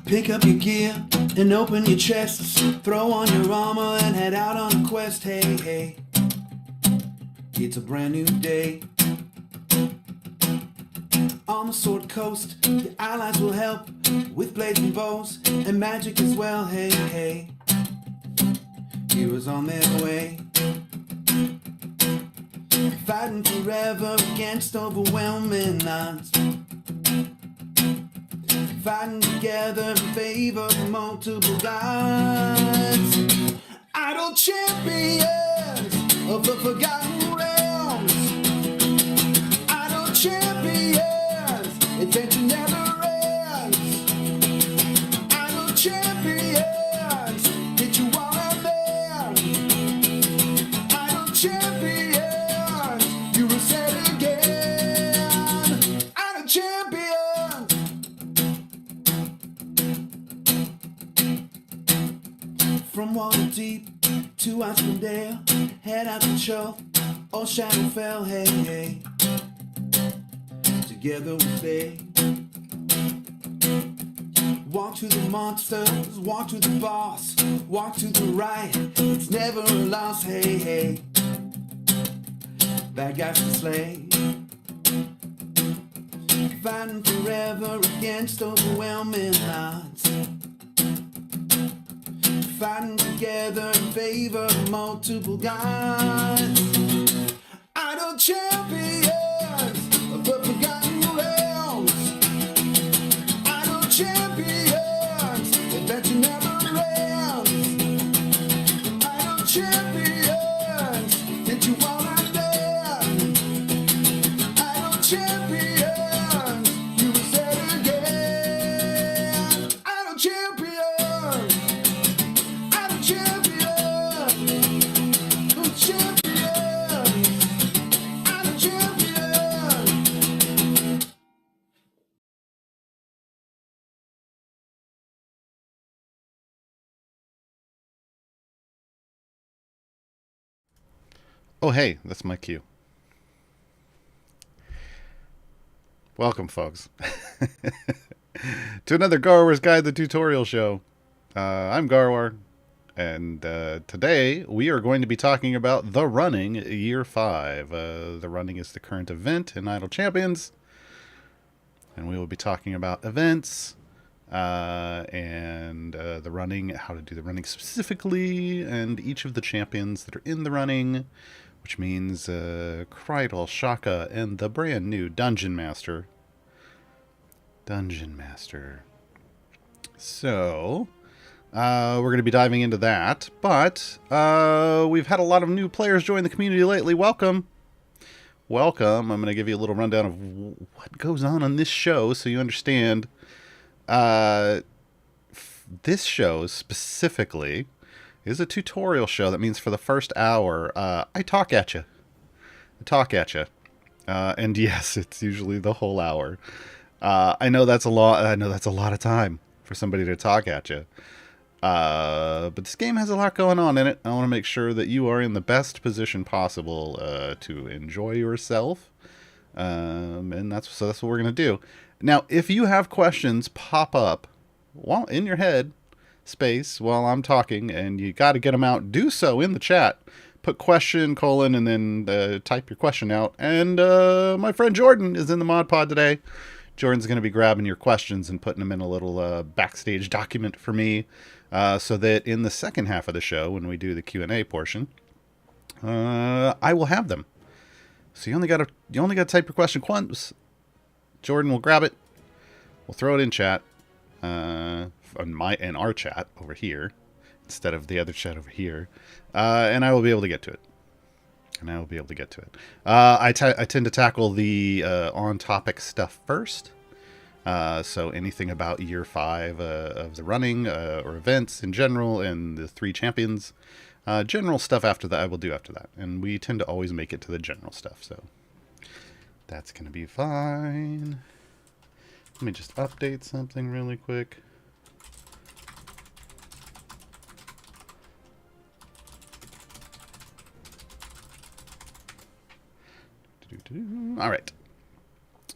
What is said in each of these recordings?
Pick up your gear and open your chests. Throw on your armor and head out on a quest. Hey, hey, it's a brand new day. On the Sword Coast, your allies will help with blades and bows and magic as well. Hey, hey, heroes on their way. Fighting forever against overwhelming odds. Fighting together in favor of multiple gods. Idle champions of the forgotten realms. Idle champions, adventure never ends. Idle champions, get you all out there. Idle champions, you will set again. Idle champions. From Waterdeep to Icewind Dale, head out to Chull or Shadowfell, hey, hey. Together we stay. Walk to the monsters, walk to the boss, walk to the right, it's never a loss, hey, hey. Bad guys to slay. Fighting forever against overwhelming odds. Fighting together in favor of multiple gods. Idle champions of the forgotten realms. Idle champions, adventure never ends. Idle champions, get you all out there. Idle champions, you will set again. Idle champions. Oh, hey, that's my cue. Welcome, folks, to another Gaarawarr's Guide, the tutorial show. I'm Gaarawarr, and today we are going to be talking about The Running Year 5. The Running is the current event in Idle Champions, and we will be talking about events, and the running, how to do the running specifically, and each of the champions that are in the running, which means Krydal, Shaka, and the brand new Dungeon Master. So, we're going to be diving into that, but we've had a lot of new players join the community lately. Welcome. I'm going to give you a little rundown of what goes on this show so you understand. This show specifically is a tutorial show. That means for the first hour, I talk at you. And yes, it's usually the whole hour. I know that's a lot. I know that's a lot of time for somebody to talk at you. But this game has a lot going on in it. I want to make sure that you are in the best position possible to enjoy yourself. And that's what we're going to do. Now, if you have questions pop up while in your head space while I'm talking, and you got to get them out, do so in the chat. Put question, colon, and then type your question out. And my friend Jordan is in the mod pod today. Jordan's going to be grabbing your questions and putting them in a little backstage document for me, so that in the second half of the show, when we do the Q&A portion, I will have them. So you only got to type your question once. Jordan will grab it. We'll throw it in chat. In our chat over here, instead of the other chat over here, and I will be able to get to it. I tend to tackle the on-topic stuff first. So anything about year 5 of the running or events in general, and the 3 champions, general stuff after that I will do after that. And we tend to always make it to the general stuff, so that's going to be fine. Let me just update something really quick. All right.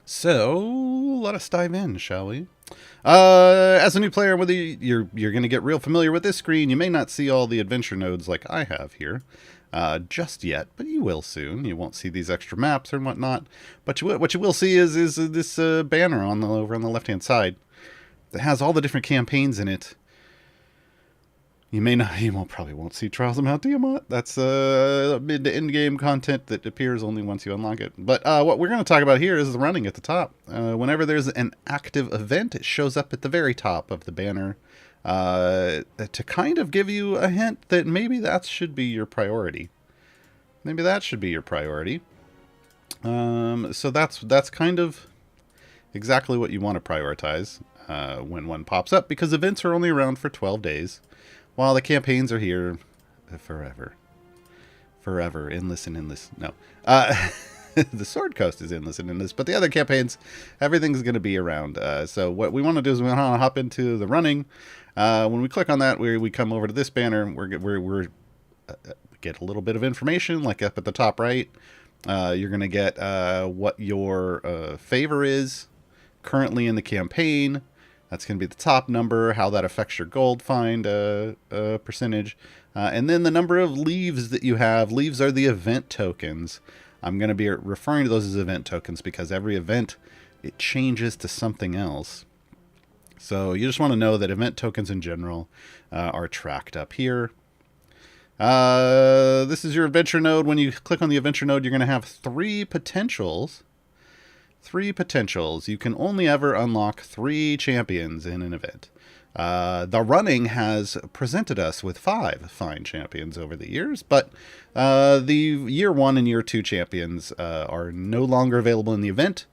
So let us dive in, shall we? As a new player, whether you're going to get real familiar with this screen, you may not see all the adventure nodes like I have here just yet, but you will soon. You won't see these extra maps and whatnot, but what you will see is this banner over on the left hand side that has all the different campaigns in it. Probably won't see Trials of Mount Tiamat. That's mid to end game content that appears only once you unlock it. But what we're going to talk about here is the running at the top. Whenever there's an active event, it shows up at the very top of the banner to kind of give you a hint that maybe that should be your priority. Maybe that should be your priority. So that's kind of exactly what you want to prioritize when one pops up, because events are only around for 12 days. While the campaigns are here forever. Forever. Endless and endless. No. The Sword Coast is endless and endless. But the other campaigns, everything's going to be around. So what we want to do is we want to hop into the running. When we click on that, we come over to this banner. We get a little bit of information, like up at the top right. You're going to get what your favor is currently in the campaign. That's going to be the top number, how that affects your gold find percentage. And then the number of leaves that you have. Leaves are the event tokens. I'm going to be referring to those as event tokens because every event, it changes to something else. So you just want to know that event tokens in general are tracked up here. This is your adventure node. When you click on the adventure node, you're going to have 3 potentials. 3 potentials. You can only ever unlock 3 champions in an event. The running has presented us with 5 fine champions over the years, but the year 1 and year 2 champions are no longer available in the event,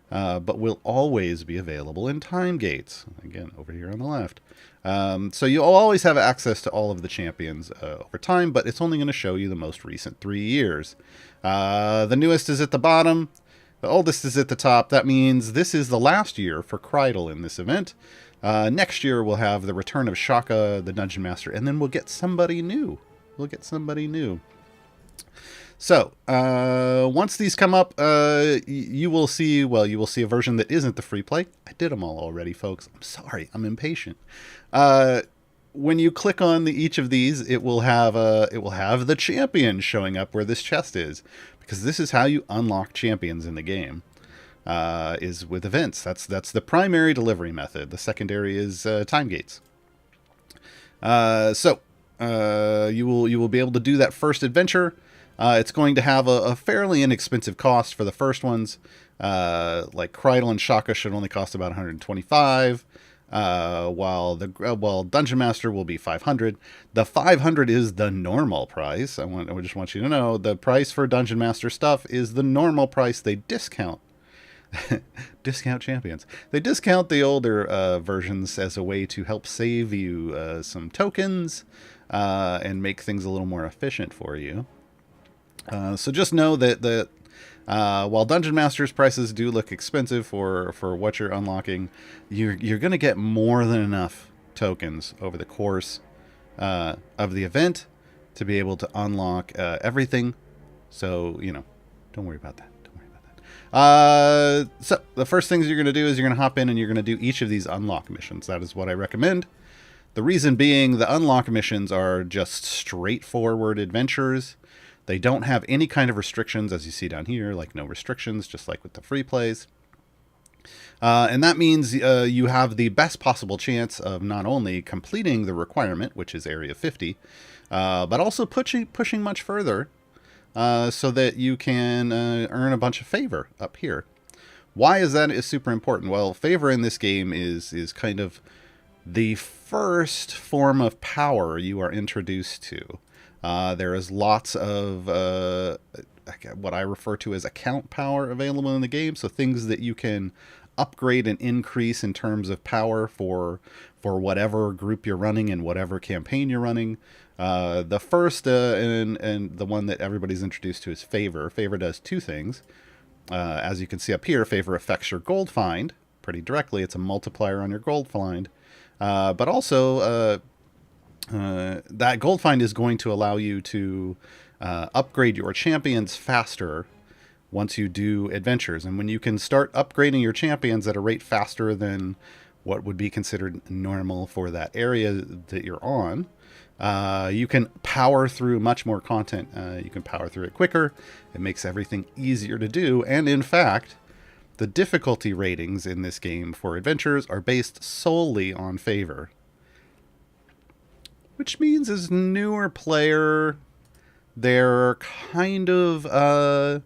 but will always be available in time gates. Again, over here on the left. So you'll always have access to all of the champions over time, but it's only going to show you the most recent 3 years. The newest is at the bottom. The oldest is at the top. That means this is the last year for Kreidel in this event. Next year we'll have the return of Shaka, the Dungeon Master, and then we'll get somebody new. So, once these come up, you will see a version that isn't the free play. I did them all already, folks. I'm sorry. I'm impatient. When you click on each of these, it will have the champion showing up where this chest is, because this is how you unlock champions in the game. Is with events. That's the primary delivery method. The secondary is time gates. So you will be able to do that first adventure. It's going to have a fairly inexpensive cost for the first ones. Like Kreidel and Shaka should only cost about 125. While Dungeon Master will be 500. The 500 is the normal price. I just want you to know the price for Dungeon Master stuff is the normal price. They discount. Discount champions. They discount the older versions as a way to help save you some tokens and make things a little more efficient for you. So just know that while Dungeon Master's prices do look expensive for what you're unlocking, you're going to get more than enough tokens over the course of the event to be able to unlock everything. So, don't worry about that. So the first things you're going to do is you're going to hop in and you're going to do each of these unlock missions. That is what I recommend. The reason being, the unlock missions are just straightforward adventures. They don't have any kind of restrictions, as you see down here, like no restrictions, just like with the free plays. And that means you have the best possible chance of not only completing the requirement, which is Area 50, but also pushing much further. So that you can earn a bunch of favor up here. Why is that super important? Well, favor in this game is kind of the first form of power you are introduced to. There is lots of what I refer to as account power available in the game, so things that you can upgrade and increase in terms of power for whatever group you're running and whatever campaign you're running. The first and the one that everybody's introduced to is favor. Favor does 2 things. As you can see up here, favor affects your gold find pretty directly. It's a multiplier on your gold find. But also, that gold find is going to allow you to upgrade your champions faster once you do adventures. And when you can start upgrading your champions at a rate faster than what would be considered normal for that area that you're on. You can power through much more content. You can power through it quicker. It makes everything easier to do. And in fact, the difficulty ratings in this game for adventures are based solely on favor. Which means as a newer player, they're kind of,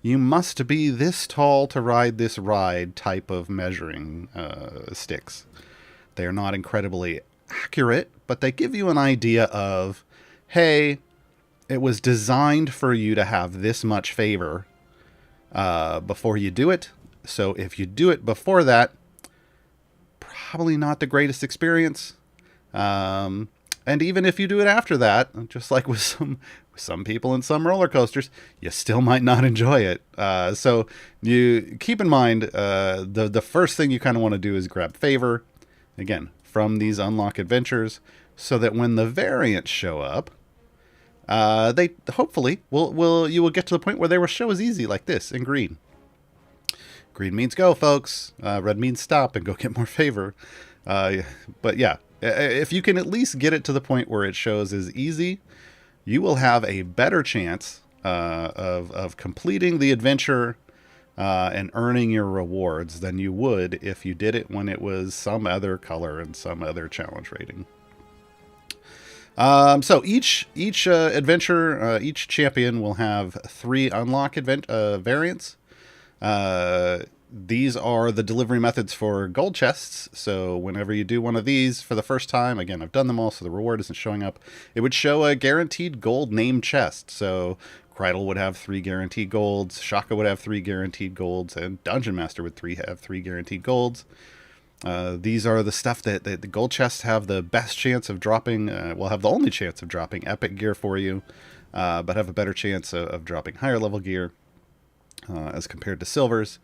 you must be this tall to ride this ride type of measuring sticks. They're not incredibly accurate, but they give you an idea of, hey, it was designed for you to have this much favor before you do it. So if you do it before that, probably not the greatest experience. And even if you do it after that, just like with some people in some roller coasters, you still might not enjoy it. So you keep in mind, the first thing you kind of want to do is grab favor, again, from these unlock adventures, so that when the variants show up, they hopefully you will get to the point where they will show as easy like this in green. Green means go, folks. Red means stop and go get more favor. But yeah, if you can at least get it to the point where it shows as easy, you will have a better chance of completing the adventure and earning your rewards than you would if you did it when it was some other color and some other challenge rating. So each adventure, each champion will have 3 unlock variants. These are the delivery methods for gold chests. So whenever you do one of these for the first time, again, I've done them all, so the reward isn't showing up. It would show a guaranteed gold named chest. So Kreidel would have 3 guaranteed golds, Shaka would have 3 guaranteed golds, and Dungeon Master would have 3 guaranteed golds. These are the stuff that the gold chests have the best chance of dropping, will have the only chance of dropping epic gear for you, but have a better chance of dropping higher level gear as compared to silvers.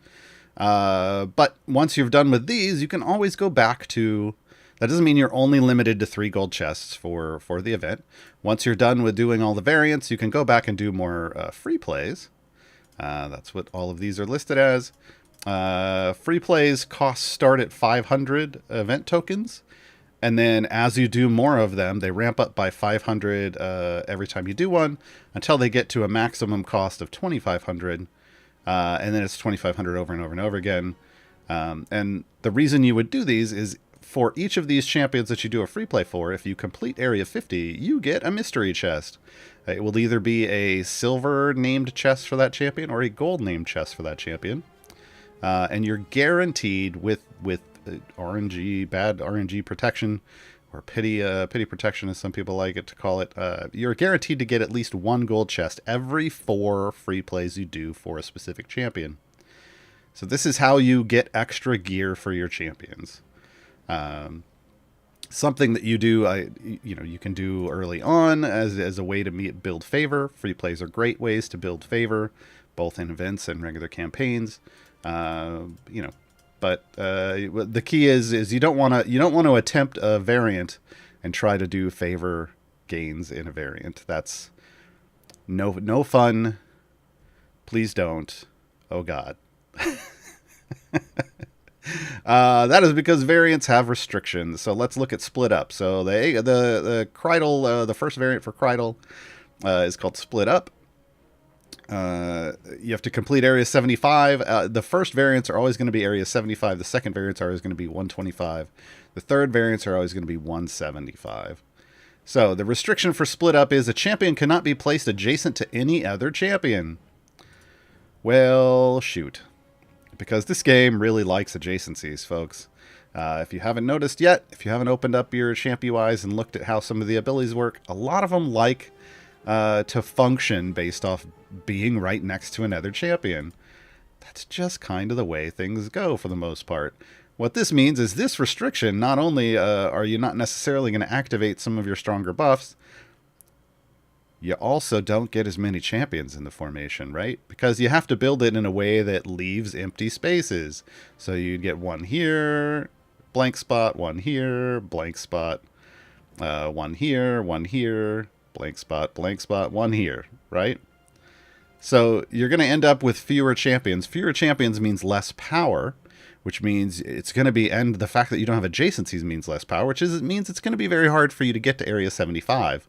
But once you've done with these, you can always go back to, that doesn't mean you're only limited to 3 gold chests for the event. Once you're done with doing all the variants, you can go back and do more free plays. That's what all of these are listed as. Free plays costs start at 500 event tokens, and then as you do more of them, they ramp up by 500 every time you do one, until they get to a maximum cost of 2,500, and then it's 2,500 over and over and over again. And the reason you would do these is for each of these champions that you do a free play for, if you complete Area 50, you get a mystery chest. It will either be a silver named chest for that champion or a gold named chest for that champion. And you're guaranteed with RNG, bad RNG protection, or pity protection as some people like it to call it, you're guaranteed to get at least 1 gold chest every 4 free plays you do for a specific champion. So this is how you get extra gear for your champions. Something that you do, you can do early on as a way to build favor. Free plays are great ways to build favor, both in events and regular campaigns. But the key is you don't want to attempt a variant and try to do favor gains in a variant. That's no fun. Please don't. Oh God. That is because variants have restrictions. So let's look at split up. So the Kreidel, the first variant for Kreidel is called split up. You have to complete Area 75. The first variants are always going to be Area 75. The second variants are always going to be 125. The third variants are always going to be 175. So the restriction for split up is a champion cannot be placed adjacent to any other champion. Well, shoot. Because this game really likes adjacencies, folks. If you haven't noticed yet, if you haven't opened up your champ UIs and looked at how some of the abilities work, a lot of them like to function based off being right next to another champion. That's just kind of the way things go for the most part. What this means is this restriction, not only are you not necessarily going to activate some of your stronger buffs, you also don't get as many champions in the formation, right? Because you have to build it in a way that leaves empty spaces. So you'd get one here, blank spot, one here, blank spot, one here, blank spot, one here, right? So you're going to end up with fewer champions. Fewer champions means less power, which means it's going to be, and the fact that you don't have adjacencies means less power, which is, it means it's going to be very hard for you to get to Area 75.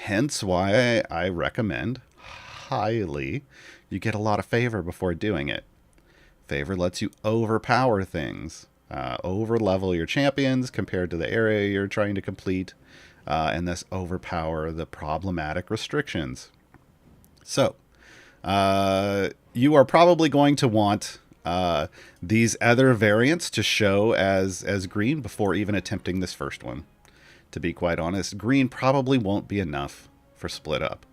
Hence why I recommend highly you get a lot of favor before doing it. Favor lets you overpower things, over level your champions compared to the area you're trying to complete, and thus overpower the problematic restrictions. So, you are probably going to want these other variants to show as green before even attempting this first one. To be quite honest, green probably won't be enough for split up.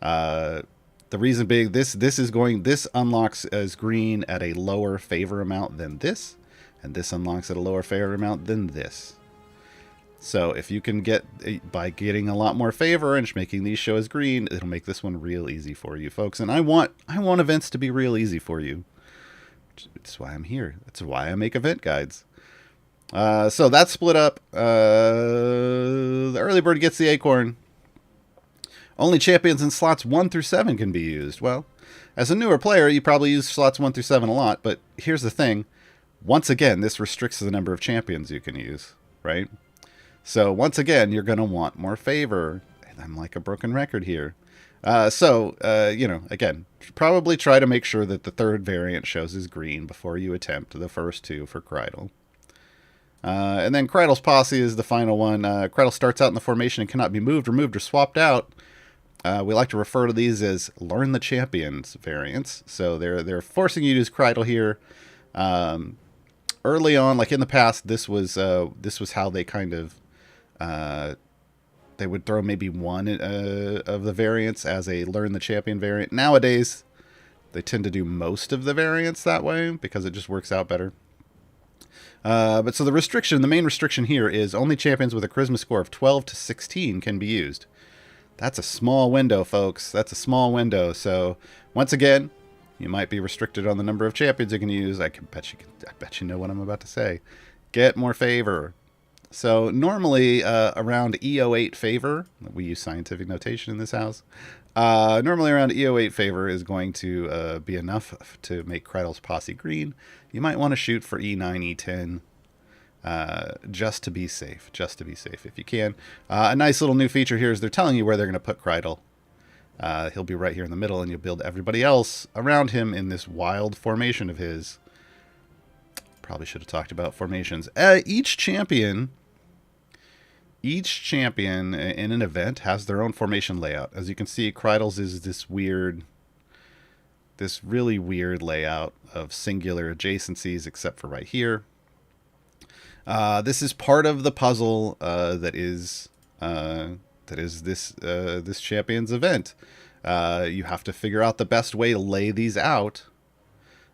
The reason being, this unlocks as green at a lower favor amount than this, and this unlocks at a lower favor amount than this. So if you can get, by getting a lot more favor and making these show as green, it'll make this one real easy for you folks. And I want events to be real easy for you. That's why I'm here. That's why I make event guides. So that's split up. The early bird gets the acorn. Only champions in slots 1 through 7 can be used. Well, as a newer player, you probably use slots 1 through 7 a lot, but here's the thing. Once again, this restricts the number of champions you can use, right? So once again, you're going to want more favor. And I'm like a broken record here. Again, probably try to make sure that the third variant shows as green before you attempt the first two for Kreidel. And then Kreidel's Posse is the final one. Kreidel starts out in the formation and cannot be moved, removed, or swapped out. We like to refer to these as Learn the Champions variants. So they're forcing you to use Kreidel here. Early on, like in the past, this was how they kind of they would throw maybe one of the variants as a Learn the Champion variant. Nowadays, they tend to do most of the variants that way because it just works out better. But so the main restriction here is only champions with a charisma score of 12 to 16 can be used. That's a small window, folks. That's a small window. So once again, you might be restricted on the number of champions you can use. I bet you know what I'm about to say. Get more favor. So normally around EO8 favor, we use scientific notation in this house. Normally around EO8 favor is going to be enough to make Kreidel's Posse green. You might want to shoot for E9, E10, just to be safe. Just to be safe if you can. A nice little new feature here is they're telling you where they're going to put Kreidel. He'll be right here in the middle, and you'll build everybody else around him in this wild formation of his. Probably should have talked about formations. Each champion in an event has their own formation layout. As you can see, Kreidel's is this really weird layout of singular adjacencies, except for right here. This is part of the puzzle that is this champion's event. You have to figure out the best way to lay these out.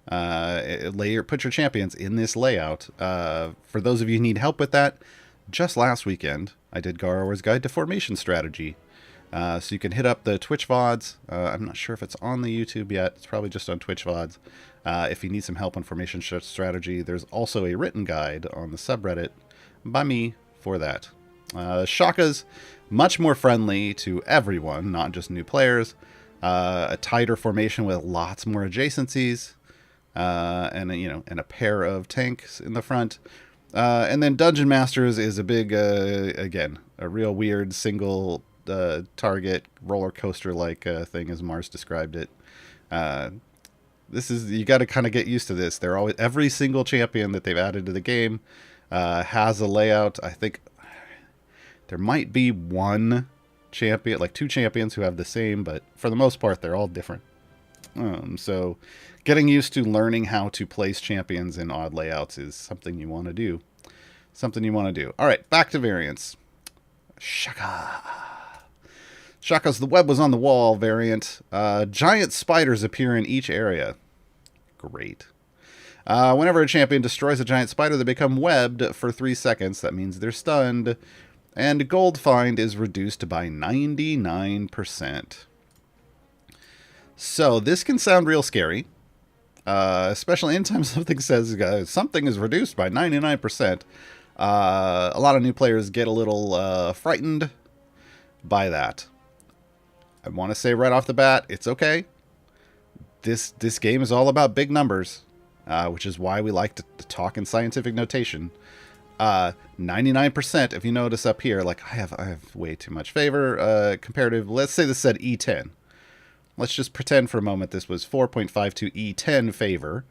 Put your champions in this layout. For those of you who need help with that, just last weekend I did Gaarawarr's Guide to Formation Strategy. So you can hit up the Twitch VODs. I'm not sure if it's on the YouTube yet. It's probably just on Twitch VODs. If you need some help on formation strategy, there's also a written guide on the subreddit by me for that. Shaka's much more friendly to everyone, not just new players. A tighter formation with lots more adjacencies, and a pair of tanks in the front. And then Dungeon Masters is a big, again, a real weird single target roller coaster like thing, as Mars described it. You got to kind of get used to this. Every single champion that they've added to the game has a layout. I think there might be one champion, like two champions who have the same, but for the most part, they're all different. So getting used to learning how to place champions in odd layouts is something you want to do. All right, back to variants. Shaka's The Web Was on the Wall variant. Giant spiders appear in each area. Great. Whenever a champion destroys a giant spider, they become webbed for 3 seconds. That means they're stunned. And gold find is reduced by 99%. So this can sound real scary. Especially anytime something says something is reduced by 99%. A lot of new players get a little frightened by that. I want to say right off the bat, it's okay. This game is all about big numbers. which is why we like to talk in scientific notation. 99%, if you notice up here, like I have way too much favor comparative. Let's say this said E10. Let's just pretend for a moment this was 4.52 E10 favor.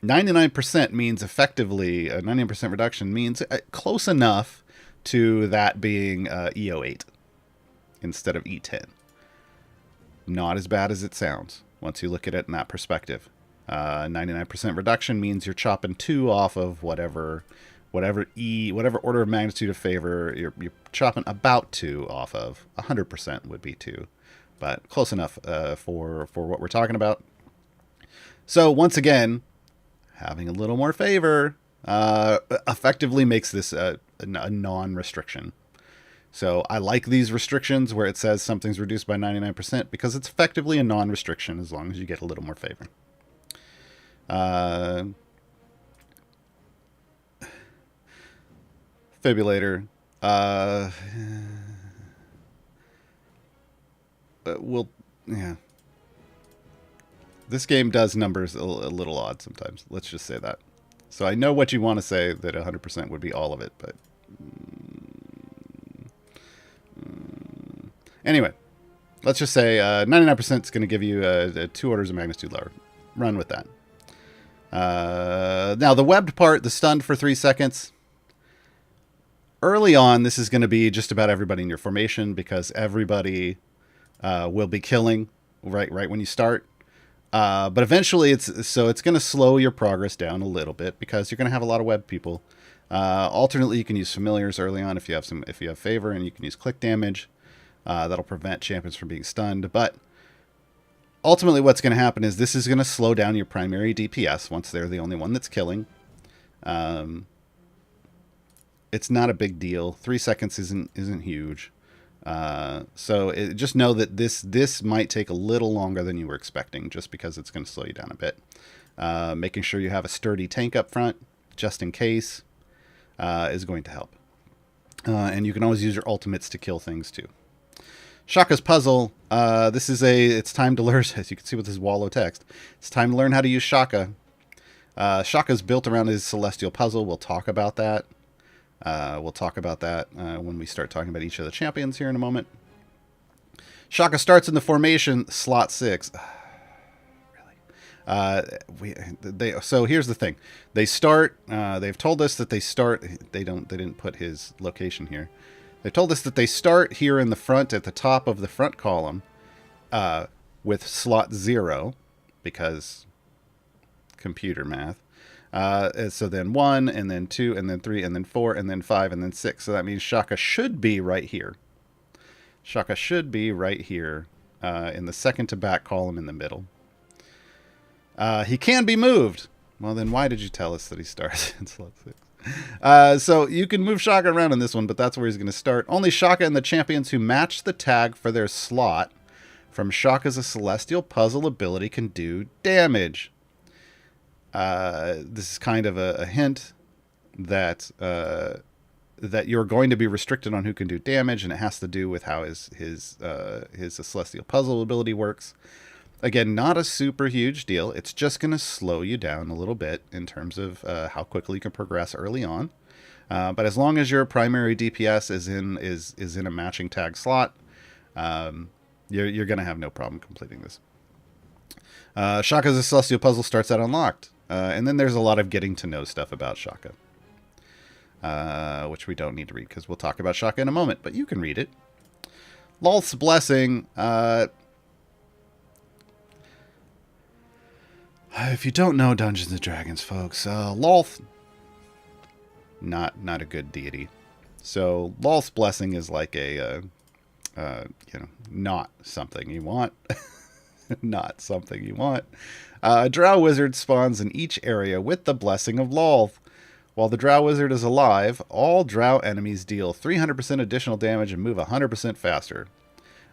99% means effectively, a 99% reduction means close enough to that being E08 instead of E10. Not as bad as it sounds once you look at it in that perspective. 99% reduction means you're chopping 2 off of whatever order of magnitude of favor. You're chopping about 2 off of. 100% would be 2, but close enough for what we're talking about. So once again, having a little more favor effectively makes this a non-restriction. So I like these restrictions where it says something's reduced by 99% because it's effectively a non-restriction as long as you get a little more favor. Fibrillator. Yeah. This game does numbers a little odd sometimes. Let's just say that. So I know what you want to say, that 100% would be all of it, but... Anyway, let's just say 99% is going to give you 2 orders of magnitude lower. Run with that. Now, the webbed part, the stunned for 3 seconds. Early on, this is going to be just about everybody in your formation because everybody will be killing right when you start. But eventually, it's going to slow your progress down a little bit because you're going to have a lot of web people. Alternately, you can use familiars early on if you have favor, and you can use click damage. That'll prevent champions from being stunned. But ultimately, what's going to happen is this is going to slow down your primary DPS once they're the only one that's killing. It's not a big deal. 3 seconds isn't huge. So just know that this might take a little longer than you were expecting, just because it's going to slow you down a bit. Making sure you have a sturdy tank up front, just in case, is going to help. And you can always use your ultimates to kill things too. Shaka's puzzle. It's time to learn, as you can see with this wall of text, it's time to learn how to use Shaka. Shaka's built around his celestial puzzle. We'll talk about that. When we start talking about each of the champions here in a moment. Shaka starts in the formation slot 6. So here's the thing. They start. They've told us that they start. They didn't put his location here. They told us that they start here in the front at the top of the front column, with slot 0, because computer math. So then 1, and then 2, and then 3, and then 4, and then 5, and then 6. So that means Shaka should be right here. Shaka should be right here in the second to back column in the middle. He can be moved. Well, then why did you tell us that he starts in slot 6? So you can move Shaka around in this one, but that's where he's going to start. Only Shaka and the champions who match the tag for their slot from Shaka's celestial puzzle ability can do damage. This is kind of a hint that you're going to be restricted on who can do damage, and it has to do with how his celestial puzzle ability works. Again, not a super huge deal. It's just going to slow you down a little bit in terms of how quickly you can progress early on. But as long as your primary DPS is in a matching tag slot, you're going to have no problem completing this. Shaka's celestial puzzle starts out unlocked. And then there's a lot of getting to know stuff about Shaka, which we don't need to read because we'll talk about Shaka in a moment, but you can read it. Lolth's Blessing. If you don't know Dungeons and Dragons, folks, Lolth, not a good deity. So Lolth's Blessing is like not something you want. Not something you want. A Drow Wizard spawns in each area with the Blessing of Lolth. While the Drow Wizard is alive, all Drow enemies deal 300% additional damage and move 100% faster.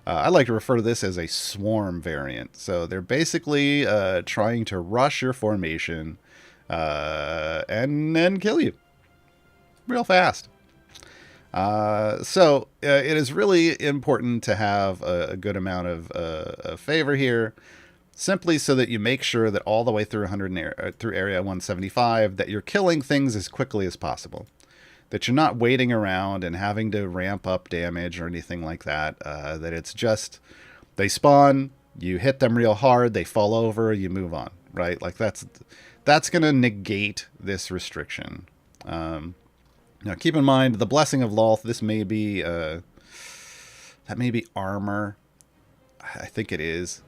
I like to refer to this as a swarm variant. So they're basically trying to rush your formation and then kill you real fast. So it is really important to have a good amount of favor here. simply so that you make sure that all the way through through area 175 that you're killing things as quickly as possible. That you're not waiting around and having to ramp up damage or anything like that. That it's just they spawn, you hit them real hard, they fall over, you move on, right? Like that's going to negate this restriction. Now keep in mind the Blessing of Lolth. This may be that may be armor. I think it is.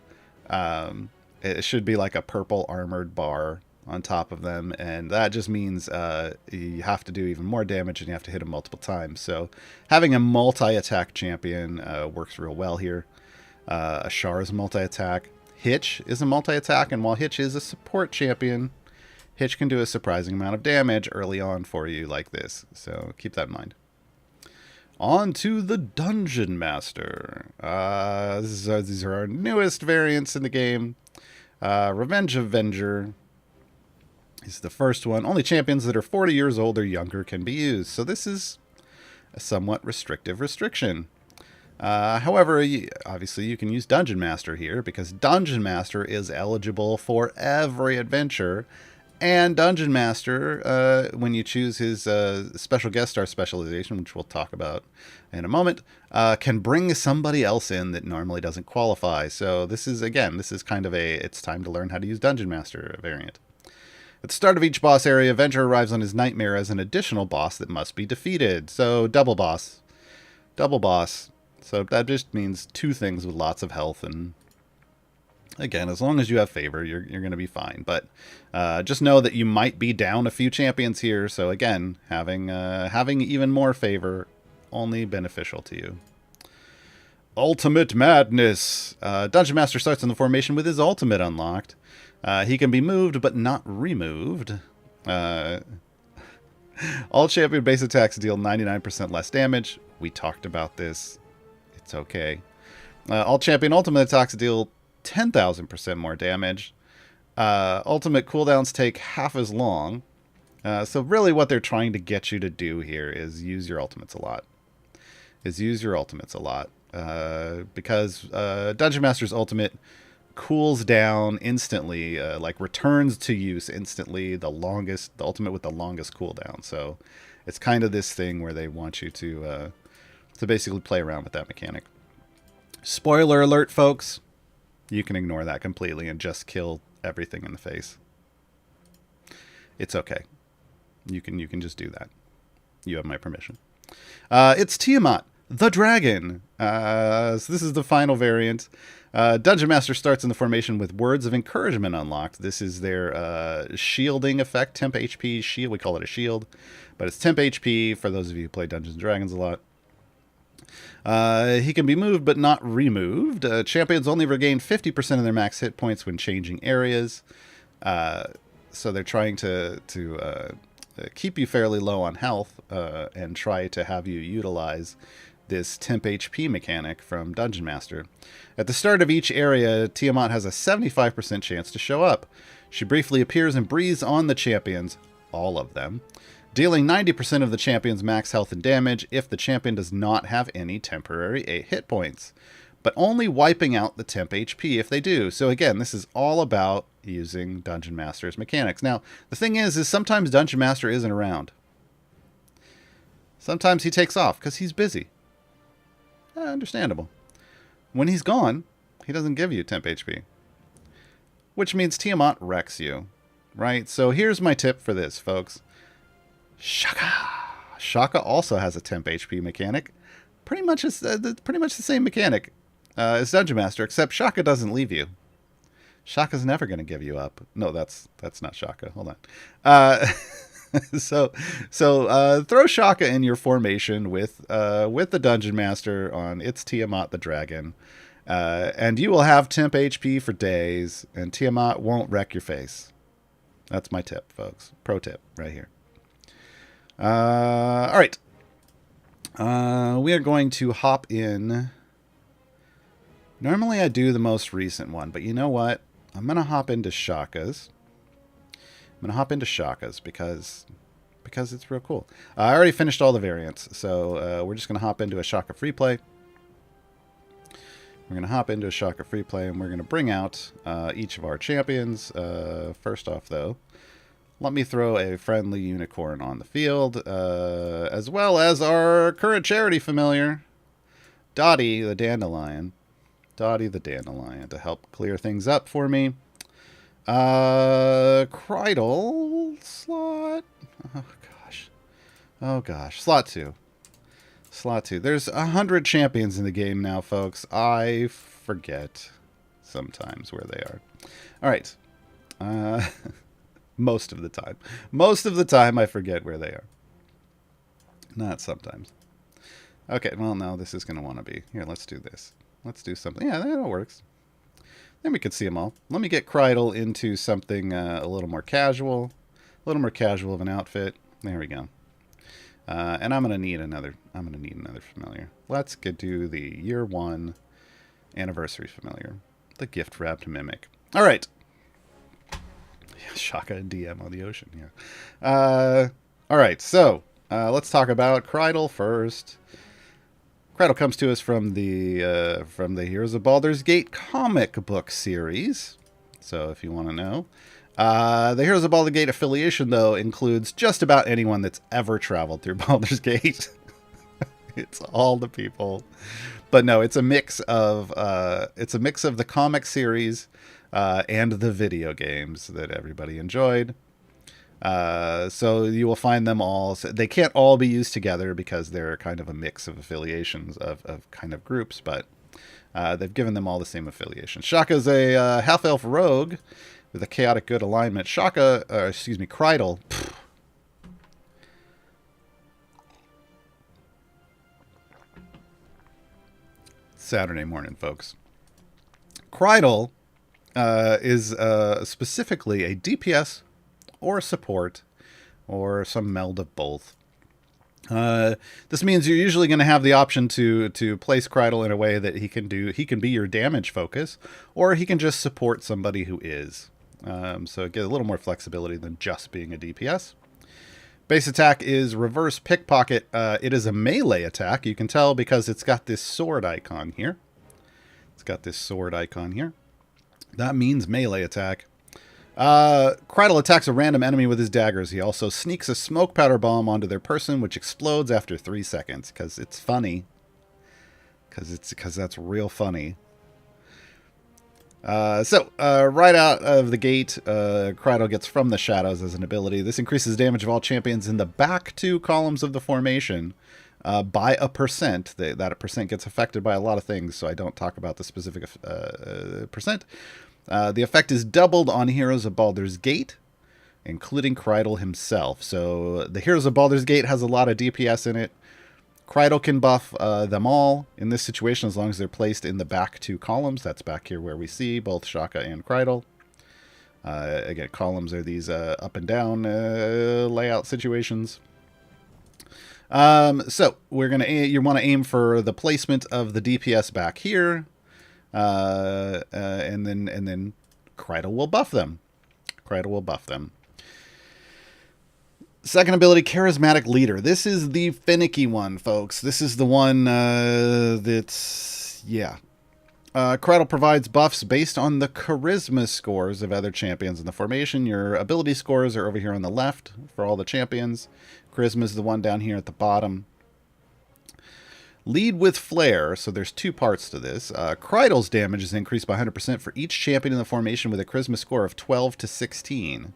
It should be like a purple armored bar on top of them, and that just means you have to do even more damage and you have to hit them multiple times. So having a multi-attack champion works real well here. Ashar is a multi-attack. Hitch is a multi-attack, and while Hitch is a support champion, Hitch can do a surprising amount of damage early on for you like this. So keep that in mind. On to the Dungeon Master. These are our newest variants in the game. Revenge Avenger is the first one. Only champions that are 40 years old or younger can be used. So this is a somewhat restrictive restriction. However, obviously you can use Dungeon Master here because Dungeon Master is eligible for every adventure. And Dungeon Master, when you choose his special guest star specialization, which we'll talk about in a moment, can bring somebody else in that normally doesn't qualify. So this is kind of it's time to learn how to use Dungeon Master variant. At the start of each boss area, Avenger arrives on his nightmare as an additional boss that must be defeated. So double boss. So that just means two things with lots of health, and again, as long as you have favor, you're going to be fine. But just know that you might be down a few champions here. So again, having even more favor, only beneficial to you. Ultimate Madness. Dungeon Master starts in the formation with his ultimate unlocked. He can be moved, but not removed. All champion base attacks deal 99% less damage. We talked about this. It's okay. All champion ultimate attacks deal 10,000% more damage. Ultimate cooldowns take half as long. So really what they're trying to get you to do here is use your ultimates a lot. Because Dungeon Master's ultimate cools down instantly, like returns to use instantly, the ultimate with the longest cooldown. So it's kind of this thing where they want you to basically play around with that mechanic. Spoiler alert, folks. You can ignore that completely and just kill everything in the face. It's okay. You can just do that. You have my permission. It's Tiamat, the dragon. So this is the final variant. Dungeon Master starts in the formation with Words of Encouragement unlocked. This is their shielding effect, temp HP shield. We call it a shield, but it's temp HP for those of you who play Dungeons & Dragons a lot. He can be moved but not removed. Champions only regain 50% of their max hit points when changing areas. So they're trying to keep you fairly low on health and try to have you utilize this temp HP mechanic from Dungeon Master. At the start of each area, Tiamat has a 75% chance to show up. She briefly appears and breathes on the champions, all of them, dealing 90% of the champion's max health and damage if the champion does not have any temporary 8 hit points, but only wiping out the temp HP if they do. So again, this is all about using Dungeon Master's mechanics. Now, the thing is sometimes Dungeon Master isn't around. Sometimes he takes off because he's busy. Understandable. When he's gone, he doesn't give you temp HP, which means Tiamat wrecks you, right? So here's my tip for this, folks. Shaka. Shaka also has a temp HP mechanic. Pretty much the same mechanic as Dungeon Master, except Shaka doesn't leave you. Shaka's never going to give you up. No, that's not Shaka. Hold on. So throw Shaka in your formation with the Dungeon Master on It's Tiamat the Dragon, and you will have temp HP for days, and Tiamat won't wreck your face. That's my tip, folks. Pro tip right here. All right. We are going to hop in. Normally I do the most recent one, but you know what? I'm going to hop into Shaka's. Because it's real cool. I already finished all the variants, so we're just going to hop into a Shaka free play. We're going to hop into a Shaka free play, and we're going to bring out each of our champions. First off, though, let me throw a friendly unicorn on the field, as well as our current charity familiar, Dottie the Dandelion. Dottie the Dandelion to help clear things up for me. Kreidel slot. Oh gosh. Slot 2. Slot 2. There's 100 champions in the game now, folks. I forget sometimes where they are. All right. Most of the time. Most of the time I forget where they are. Not sometimes. Okay, well, no, this is going to want to be. Here, let's do this. Let's do something. Yeah, that works. Then we can see them all. Let me get Kreidel into something a little more casual. A little more casual of an outfit. There we go. And I'm gonna need another familiar. Let's do the year 1 anniversary familiar, the gift wrapped mimic. All right. Yeah, Shaka and DM on the ocean. Yeah. All right. So let's talk about Kreidel first. Kreidel comes to us from the Heroes of Baldur's Gate comic book series. So if you want to know. The Heroes of Baldur's Gate affiliation, though, includes just about anyone that's ever traveled through Baldur's Gate. It's all the people. But no, it's a mix of the comic series and the video games that everybody enjoyed. So you will find them all. They can't all be used together because they're kind of a mix of affiliations of kind of groups, but they've given them all the same affiliation. Shaka's a half-elf rogue with a chaotic good alignment. Kreidel. Saturday morning, folks. Kreidel is specifically a DPS or support or some meld of both. This means you're usually going to have the option to place Kreidel in a way that he can be your damage focus, or he can just support somebody who is. So get a little more flexibility than just being a DPS. Base attack is reverse pickpocket. It is a melee attack. You can tell because it's got this sword icon here. That means melee attack. Kreidel attacks a random enemy with his daggers. He also sneaks a smoke powder bomb onto their person, which explodes after 3 seconds. Because it's funny. Because that's real funny. Right out of the gate, Kreidel gets from the shadows as an ability. This increases damage of all champions in the back 2 columns of the formation by a percent. That percent gets affected by a lot of things, so I don't talk about the specific percent. The effect is doubled on Heroes of Baldur's Gate, including Kreidel himself. So the Heroes of Baldur's Gate has a lot of DPS in it. Kreidel can buff them all in this situation as long as they're placed in the back 2 columns. That's back here where we see both Shaka and Kreidel. Again, columns are these up and down layout situations. So you want to aim for the placement of the DPS back here, and then Kreidel will buff them. Second ability, Charismatic Leader. This is the finicky one, folks. This is the one Kreidel provides buffs based on the charisma scores of other champions in the formation. Your ability scores are over here on the left for all the champions. Charisma is the one down here at the bottom. Lead with Flair. So there's 2 parts to this. Kreidel's damage is increased by 100% for each champion in the formation with a charisma score of 12 to 16.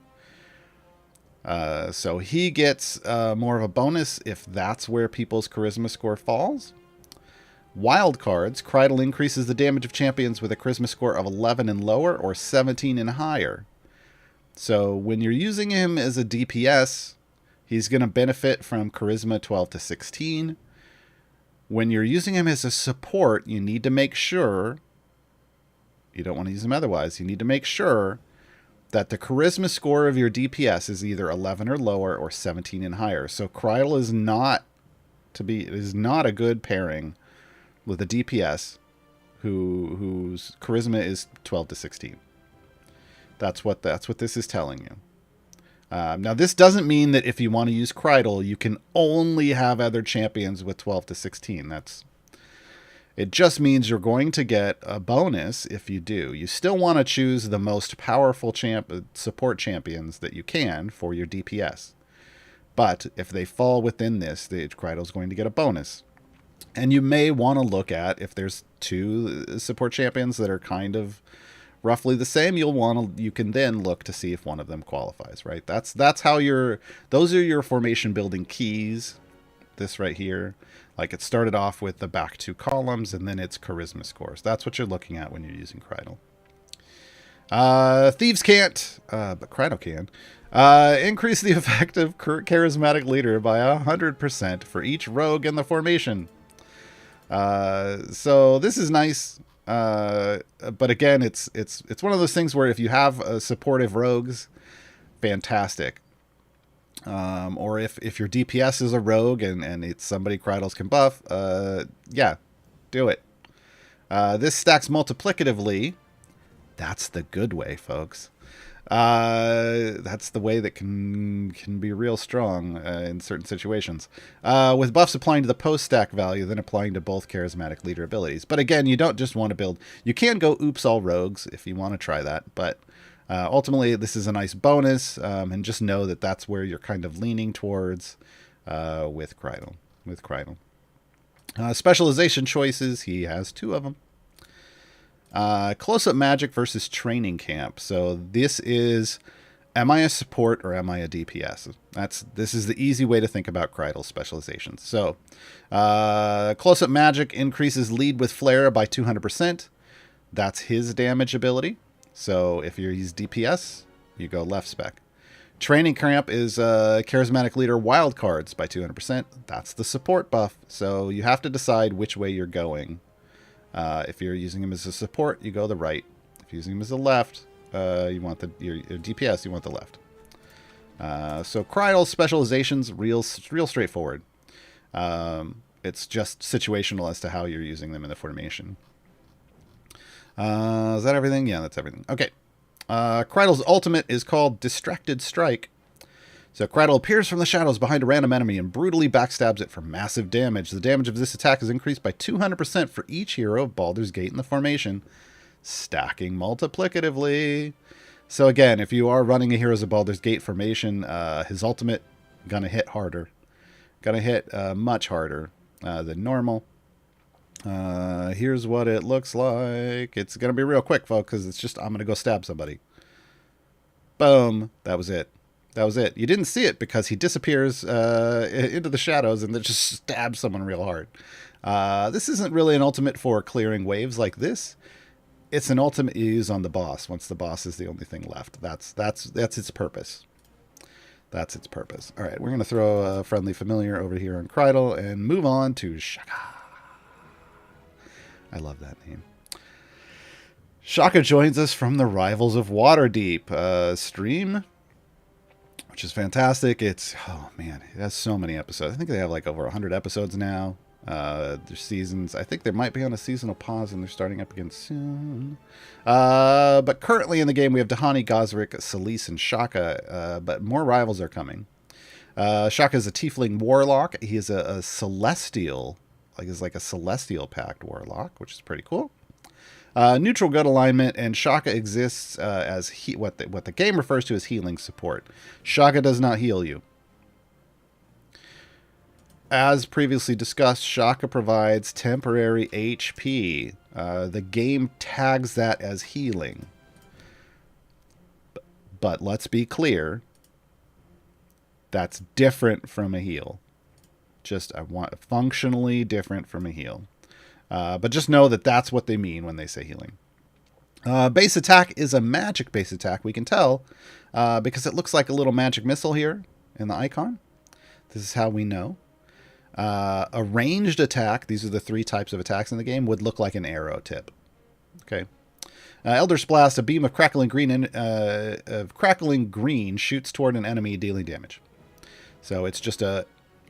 So he gets more of a bonus if that's where people's charisma score falls. Wild cards, Kreidel increases the damage of champions with a charisma score of 11 and lower or 17 and higher. So when you're using him as a DPS, he's going to benefit from charisma 12 to 16. When you're using him as a support, you need to make sure, you don't want to use him otherwise, you need to make sure that the charisma score of your DPS is either 11 or lower or 17 and higher. So Kreidel is not a good pairing with a DPS whose charisma is 12 to 16. That's what this is telling you. Now, this doesn't mean that if you want to use Kreidel, you can only have other champions with 12 to 16. It just means you're going to get a bonus if you do. You still want to choose the most powerful support champions that you can for your DPS. But if they fall within this, the Krydo's going to get a bonus. And you may want to look at, if there's 2 support champions that are kind of roughly the same, you can then look to see if one of them qualifies, right? That's how those are your formation building keys. This right here, like it started off with the back 2 columns and then it's charisma scores. That's what you're looking at when you're using Krydle. Thieves can't, but Krydle can. Increase the effect of charismatic leader by 100% for each rogue in the formation. So this is nice. But again, it's one of those things where if you have supportive rogues, fantastic. Or if your DPS is a rogue and it's somebody Krydles can buff, yeah, do it. This stacks multiplicatively. That's the good way, folks. That's the way that can be real strong in certain situations. With buffs applying to the post-stack value, then applying to both charismatic leader abilities. But again, you don't just want to build... You can go oops all rogues if you want to try that, but ultimately this is a nice bonus, and just know that that's where you're kind of leaning towards with Krydle. Specialization choices, he has 2 of them. Close-up magic versus training camp. So this is, am I a support or am I a DPS? This is the easy way to think about Krydle's specializations. So close-up magic increases lead with flare by 200%. That's his damage ability. So if he's DPS, you go left spec. Training camp is charismatic leader wildcards by 200%. That's the support buff. So you have to decide which way you're going. If you're using him as a support, you go the right. If you're using him as a left, you want your DPS, you want the left. So Krydle's specializations, real straightforward. It's just situational as to how you're using them in the formation. Is that everything? Yeah, that's everything. Okay. Krydle's ultimate is called Distracted Strike. So Krydle appears from the shadows behind a random enemy and brutally backstabs it for massive damage. The damage of this attack is increased by 200% for each hero of Baldur's Gate in the formation, stacking multiplicatively. So again, if you are running a Heroes of Baldur's Gate formation, his ultimate gonna hit harder. Gonna hit much harder than normal. Here's what it looks like. It's gonna be real quick, folks, because it's just, I'm gonna go stab somebody. Boom. That was it. That was it. You didn't see it because he disappears into the shadows and then just stabs someone real hard. This isn't really an ultimate for clearing waves like this. It's an ultimate you use on the boss once the boss is the only thing left. That's its purpose. That's its purpose. All right, we're going to throw a friendly familiar over here on Krydle and move on to Shaka. I love that name. Shaka joins us from the Rivals of Waterdeep stream, which is fantastic. It's, oh man, it has so many episodes. I think they have like over 100 episodes now. There's seasons. I think they might be on a seasonal pause and they're starting up again soon. But currently in the game we have Dahani, Gosrick, Celise, and Shaka. But more rivals are coming. Shaka is a tiefling warlock. He is a celestial, like a celestial pact warlock, which is pretty cool. Neutral good alignment, and Shaka exists as what the game refers to as healing support. Shaka does not heal you. As previously discussed, Shaka provides temporary HP. The game tags that as healing. But let's be clear, that's different from a heal. I want functionally different from a heal. But just know that that's what they mean when they say healing. Base attack is a magic base attack. We can tell because it looks like a little magic missile here in the icon. This is how we know. A ranged attack, these are the 3 types of attacks in the game, would look like an arrow tip. Okay. Elder's Blast, a beam of crackling green shoots toward an enemy, dealing damage. So it's just I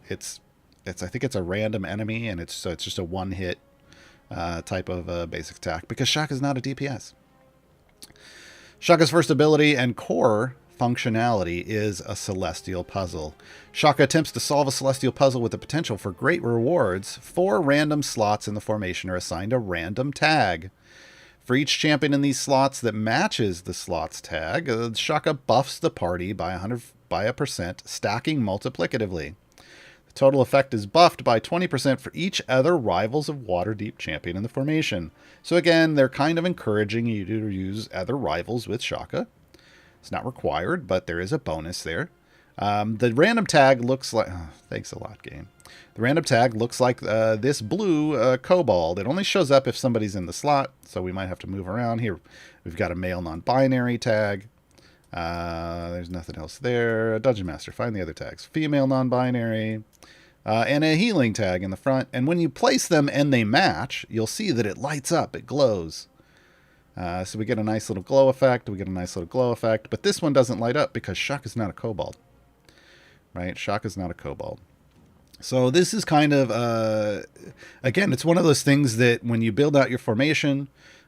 think it's a random enemy, and it's just a one-hit type of basic attack, because Shaka's not a DPS. Shaka's first ability and core functionality is a celestial puzzle. Shaka attempts to solve a celestial puzzle with the potential for great rewards. 4 random slots in the formation are assigned a random tag. For each champion in these slots that matches the slots tag, Shaka buffs the party by 100%, stacking multiplicatively. The total effect is buffed by 20% for each other Rivals of Waterdeep champion in the formation. So again, they're kind of encouraging you to use other rivals with Shaka. It's not required, but there is a bonus there. The random tag looks like... Oh, thanks a lot, game. The random tag looks like this blue kobold. It only shows up if somebody's in the slot, so we might have to move around. Here, we've got a male non-binary tag. There's nothing else there. Dungeon Master, find the other tags. Female non-binary. And a healing tag in the front. And when you place them and they match, you'll see that it lights up. It glows. So we get a nice little glow effect. But this one doesn't light up because Shaka's not a kobold. Right? Shaka's not a kobold. So this is kind of, again, it's one of those things that when you build out your formation,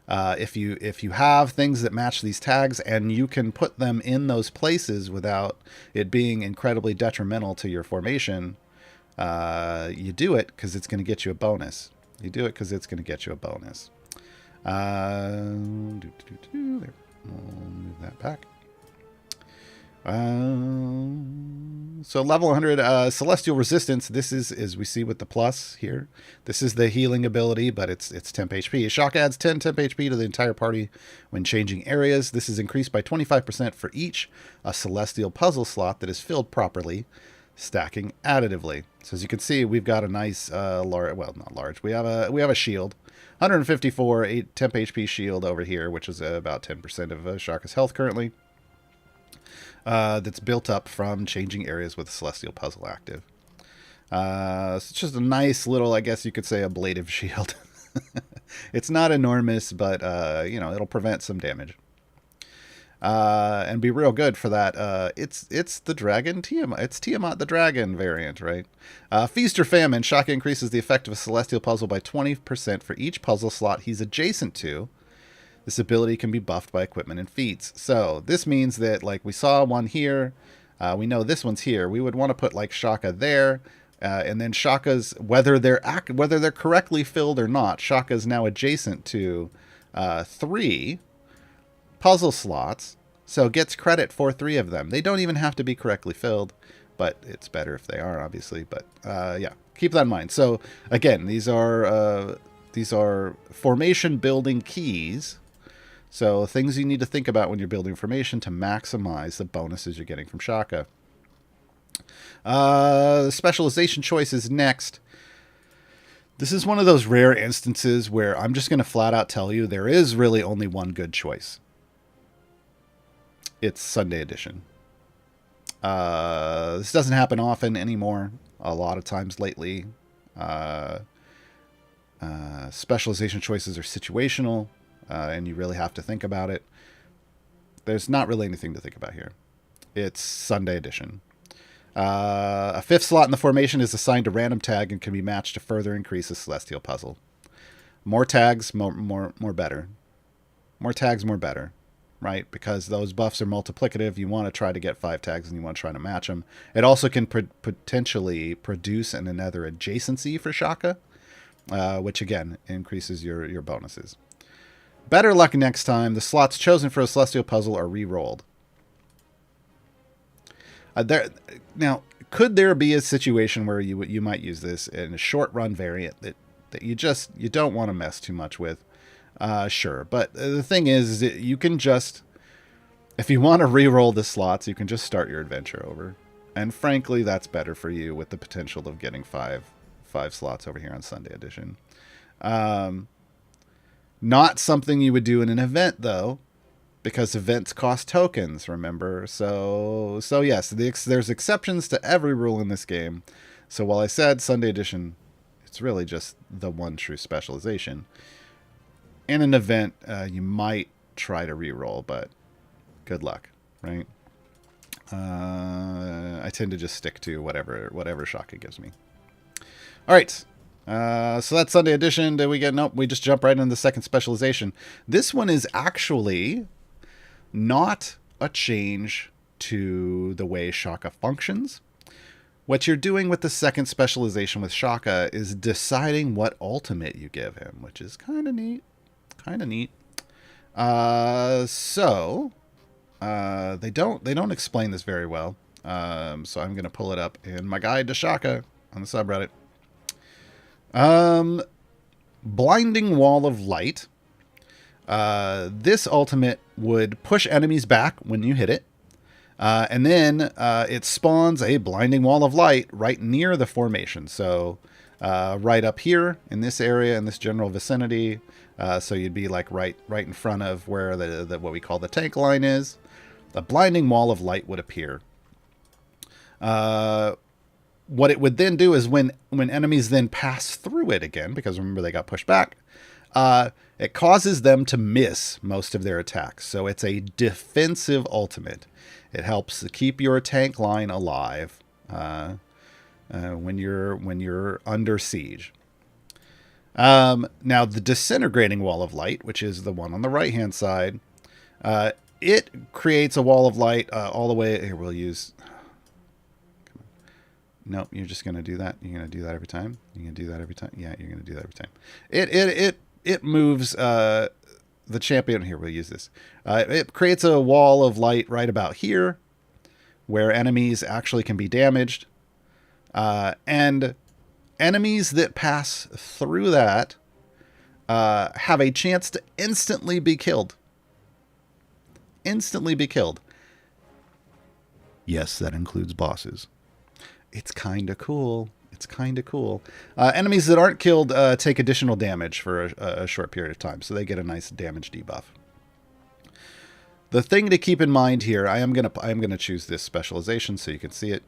if you have things that match these tags and you can put them in those places without it being incredibly detrimental to your formation, you do it because it's going to get you a bonus. There. We'll move that back. So level 100 Celestial Resistance. This is, as we see with the plus here, this is the healing ability, but it's temp HP. Shock adds 10 temp HP to the entire party when changing areas. This is increased by 25% for each a Celestial puzzle slot that is filled properly, stacking additively. So as you can see, we've got a nice large, well, not large. We have a shield, 154 temp HP shield over here, which is about 10% of Shaka's health currently. That's built up from changing areas with a Celestial Puzzle active. So it's just a nice little, I guess you could say, ablative shield. It's not enormous, but, it'll prevent some damage. And be real good for that. It's the dragon Tiamat. It's Tiamat the dragon variant, right? Feast or Famine. Shaka increases the effect of a Celestial Puzzle by 20% for each puzzle slot he's adjacent to. This ability can be buffed by equipment and feats. So this means that, like, we saw one here. We know this one's here. We would want to put, like, Shaka there. And then Shaka's, whether they're correctly filled or not, Shaka's now adjacent to 3 puzzle slots. So gets credit for 3 of them. They don't even have to be correctly filled, but it's better if they are, obviously. But yeah, keep that in mind. So again, these are formation building keys. So things you need to think about when you're building formation to maximize the bonuses you're getting from Shaka. The specialization choice is next. This is one of those rare instances where I'm just going to flat out tell you there is really only one good choice. It's Sunday Edition. This doesn't happen often anymore. A lot of times lately. Specialization choices are situational. And you really have to think about it. There's not really anything to think about here. It's Sunday Edition. A 5th slot in the formation is assigned a random tag and can be matched to further increase the Celestial Puzzle. More tags, more better. More tags, more better. Right? Because those buffs are multiplicative. You want to try to get 5 tags and you want to try to match them. It also can potentially produce another adjacency for Shaka, which again increases your bonuses. Better luck next time. The slots chosen for a Celestial Puzzle are re-rolled. Now, could there be a situation where you might use this in a short run variant that you don't want to mess too much with? Sure, but the thing is that you can just, if you want to re-roll the slots, you can just start your adventure over. And frankly, that's better for you with the potential of getting five slots over here on Sunday Edition. Not something you would do in an event, though, because events cost tokens, remember? So yes, there's exceptions to every rule in this game. So while I said Sunday Edition, it's really just the one true specialization. In an event, you might try to re-roll, but good luck, right? I tend to just stick to whatever Shaka gives me. All right. So that's Sunday Edition. Did we get... Nope, we just jump right into the second specialization. This one is actually not a change to the way Shaka functions. What you're doing with the second specialization with Shaka is deciding what ultimate you give him, which is kind of neat. Kind of neat. They don't explain this very well. So I'm going to pull it up in my guide to Shaka on the subreddit. Blinding Wall of Light. This ultimate would push enemies back when you hit it. And then it spawns a blinding wall of light right near the formation. So right up here in this area, in this general vicinity. So you'd be like right in front of where the what we call the tank line is. A blinding wall of light would appear. What it would then do is when enemies then pass through it again, because remember they got pushed back, it causes them to miss most of their attacks. So it's a defensive ultimate. It helps to keep your tank line alive when you're under siege. Now the Disintegrating Wall of Light, which is the one on the right hand side, it creates a wall of light all the way. Here we'll use. Nope, you're just gonna do that. You're gonna do that every time. You're gonna do that every time. Yeah, you're gonna do that every time. It moves the champion. Here, we'll use this. It creates a wall of light right about here, where enemies actually can be damaged, and enemies that pass through that have a chance to instantly be killed. Instantly be killed. Yes, that includes bosses. It's kind of cool. It's kind of cool. Enemies that aren't killed take additional damage for a short period of time, so they get a nice damage debuff. The thing to keep in mind here, I am gonna choose this specialization so you can see it.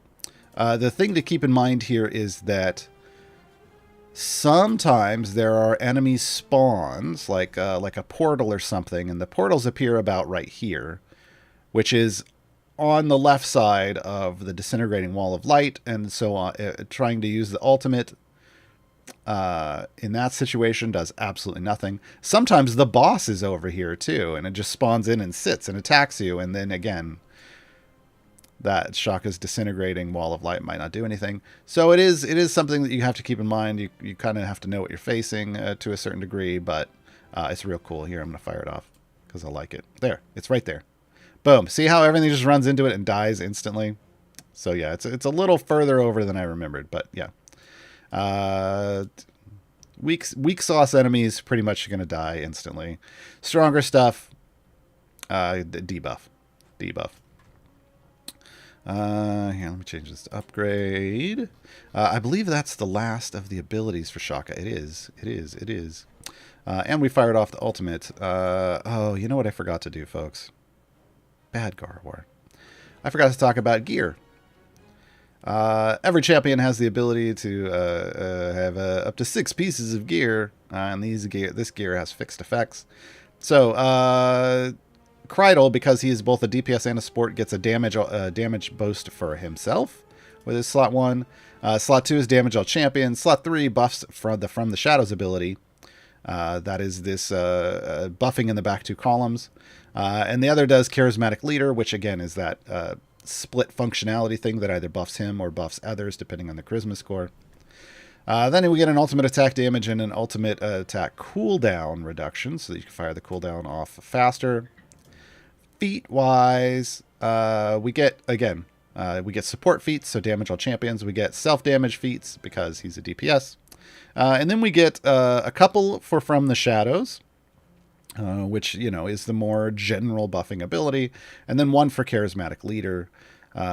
The thing to keep in mind here is that sometimes there are enemy spawns, like a portal or something, and the portals appear about right here, which is on the left side of the Disintegrating Wall of Light, and so trying to use the ultimate in that situation does absolutely nothing. Sometimes the boss is over here too, and it just spawns in and sits and attacks you, and then again, that Shaka's Disintegrating Wall of Light might not do anything. So it is something that you have to keep in mind. You kind of have to know what you're facing to a certain degree, but it's real cool. Here, I'm going to fire it off because I like it. There, it's right there. Boom. See how everything just runs into it and dies instantly? So yeah, it's a little further over than I remembered, but yeah. Weak sauce enemies pretty much going to die instantly. Stronger stuff, debuff. Here, let me change this to upgrade. I believe that's the last of the abilities for Shaka. It is. And we fired off the ultimate. Oh, you know what I forgot to do, folks? Bad Gaarawarr. I forgot to talk about gear. Every champion has the ability to have up to 6 pieces of gear, and this gear has fixed effects. So, Kreidel, because he is both a DPS and a support, gets a damage boost for himself with his slot 1. Slot 2 is damage all champions. Slot 3 buffs from the Shadows ability. That is this buffing in the back 2 columns. And the other does Charismatic Leader, which again is that split functionality thing that either buffs him or buffs others, depending on the charisma score. Then we get an ultimate attack damage and an ultimate attack cooldown reduction, so that you can fire the cooldown off faster. Feat-wise, we get support feats, so damage all champions. We get self-damage feats because he's a DPS. And then we get a couple for From the Shadows, which, is the more general buffing ability, and then one for Charismatic Leader.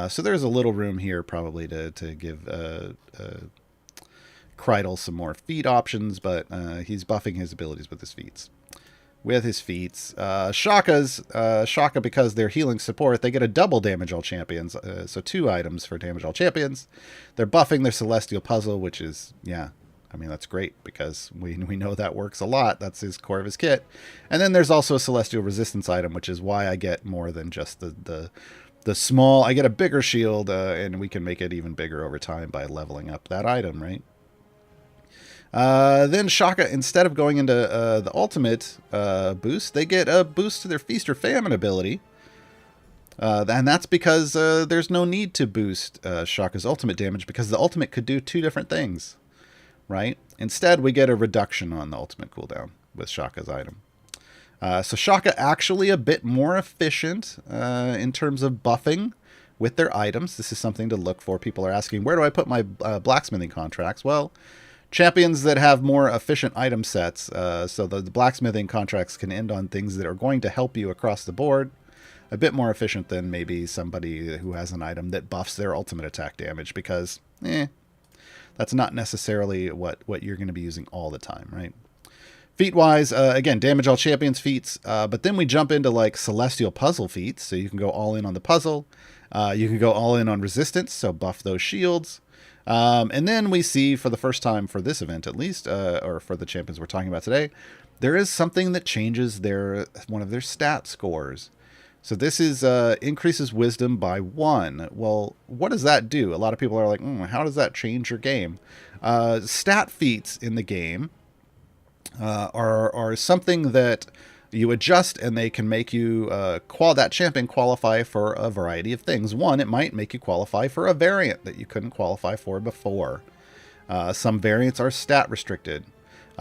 So there's a little room here probably to give Kreidel some more feat options, but he's buffing his abilities with his feats. Shaka, because they're healing support, they get a double damage all champions, so 2 items for damage all champions. They're buffing their Celestial Puzzle, which is, that's great because we know that works a lot. That's his core of his kit. And then there's also a Celestial Resistance item, which is why I get more than just the small. I get a bigger shield, and we can make it even bigger over time by leveling up that item, right? Then Shaka, instead of going into the ultimate boost, they get a boost to their Feast or Famine ability. And that's because there's no need to boost Shaka's ultimate damage, because the ultimate could do two different things, right? Instead, we get a reduction on the ultimate cooldown with Shaka's item. So Shaka actually a bit more efficient in terms of buffing with their items. This is something to look for. People are asking, where do I put my blacksmithing contracts? Well, champions that have more efficient item sets, so the blacksmithing contracts can end on things that are going to help you across the board, a bit more efficient than maybe somebody who has an item that buffs their ultimate attack damage, because that's not necessarily what you're going to be using all the time, right? Feat-wise, again, damage all champions feats, but then we jump into like celestial puzzle feats, so you can go all in on the puzzle. You can go all in on resistance, so buff those shields. And then we see, for the first time for this event at least, or for the champions we're talking about today, there is something that changes one of their stat scores. So this is increases wisdom by 1. Well, what does that do? A lot of people are like, how does that change your game? Stat feats in the game are something that you adjust, and they can make you that champion qualify for a variety of things. One, it might make you qualify for a variant that you couldn't qualify for before. Some variants are stat restricted.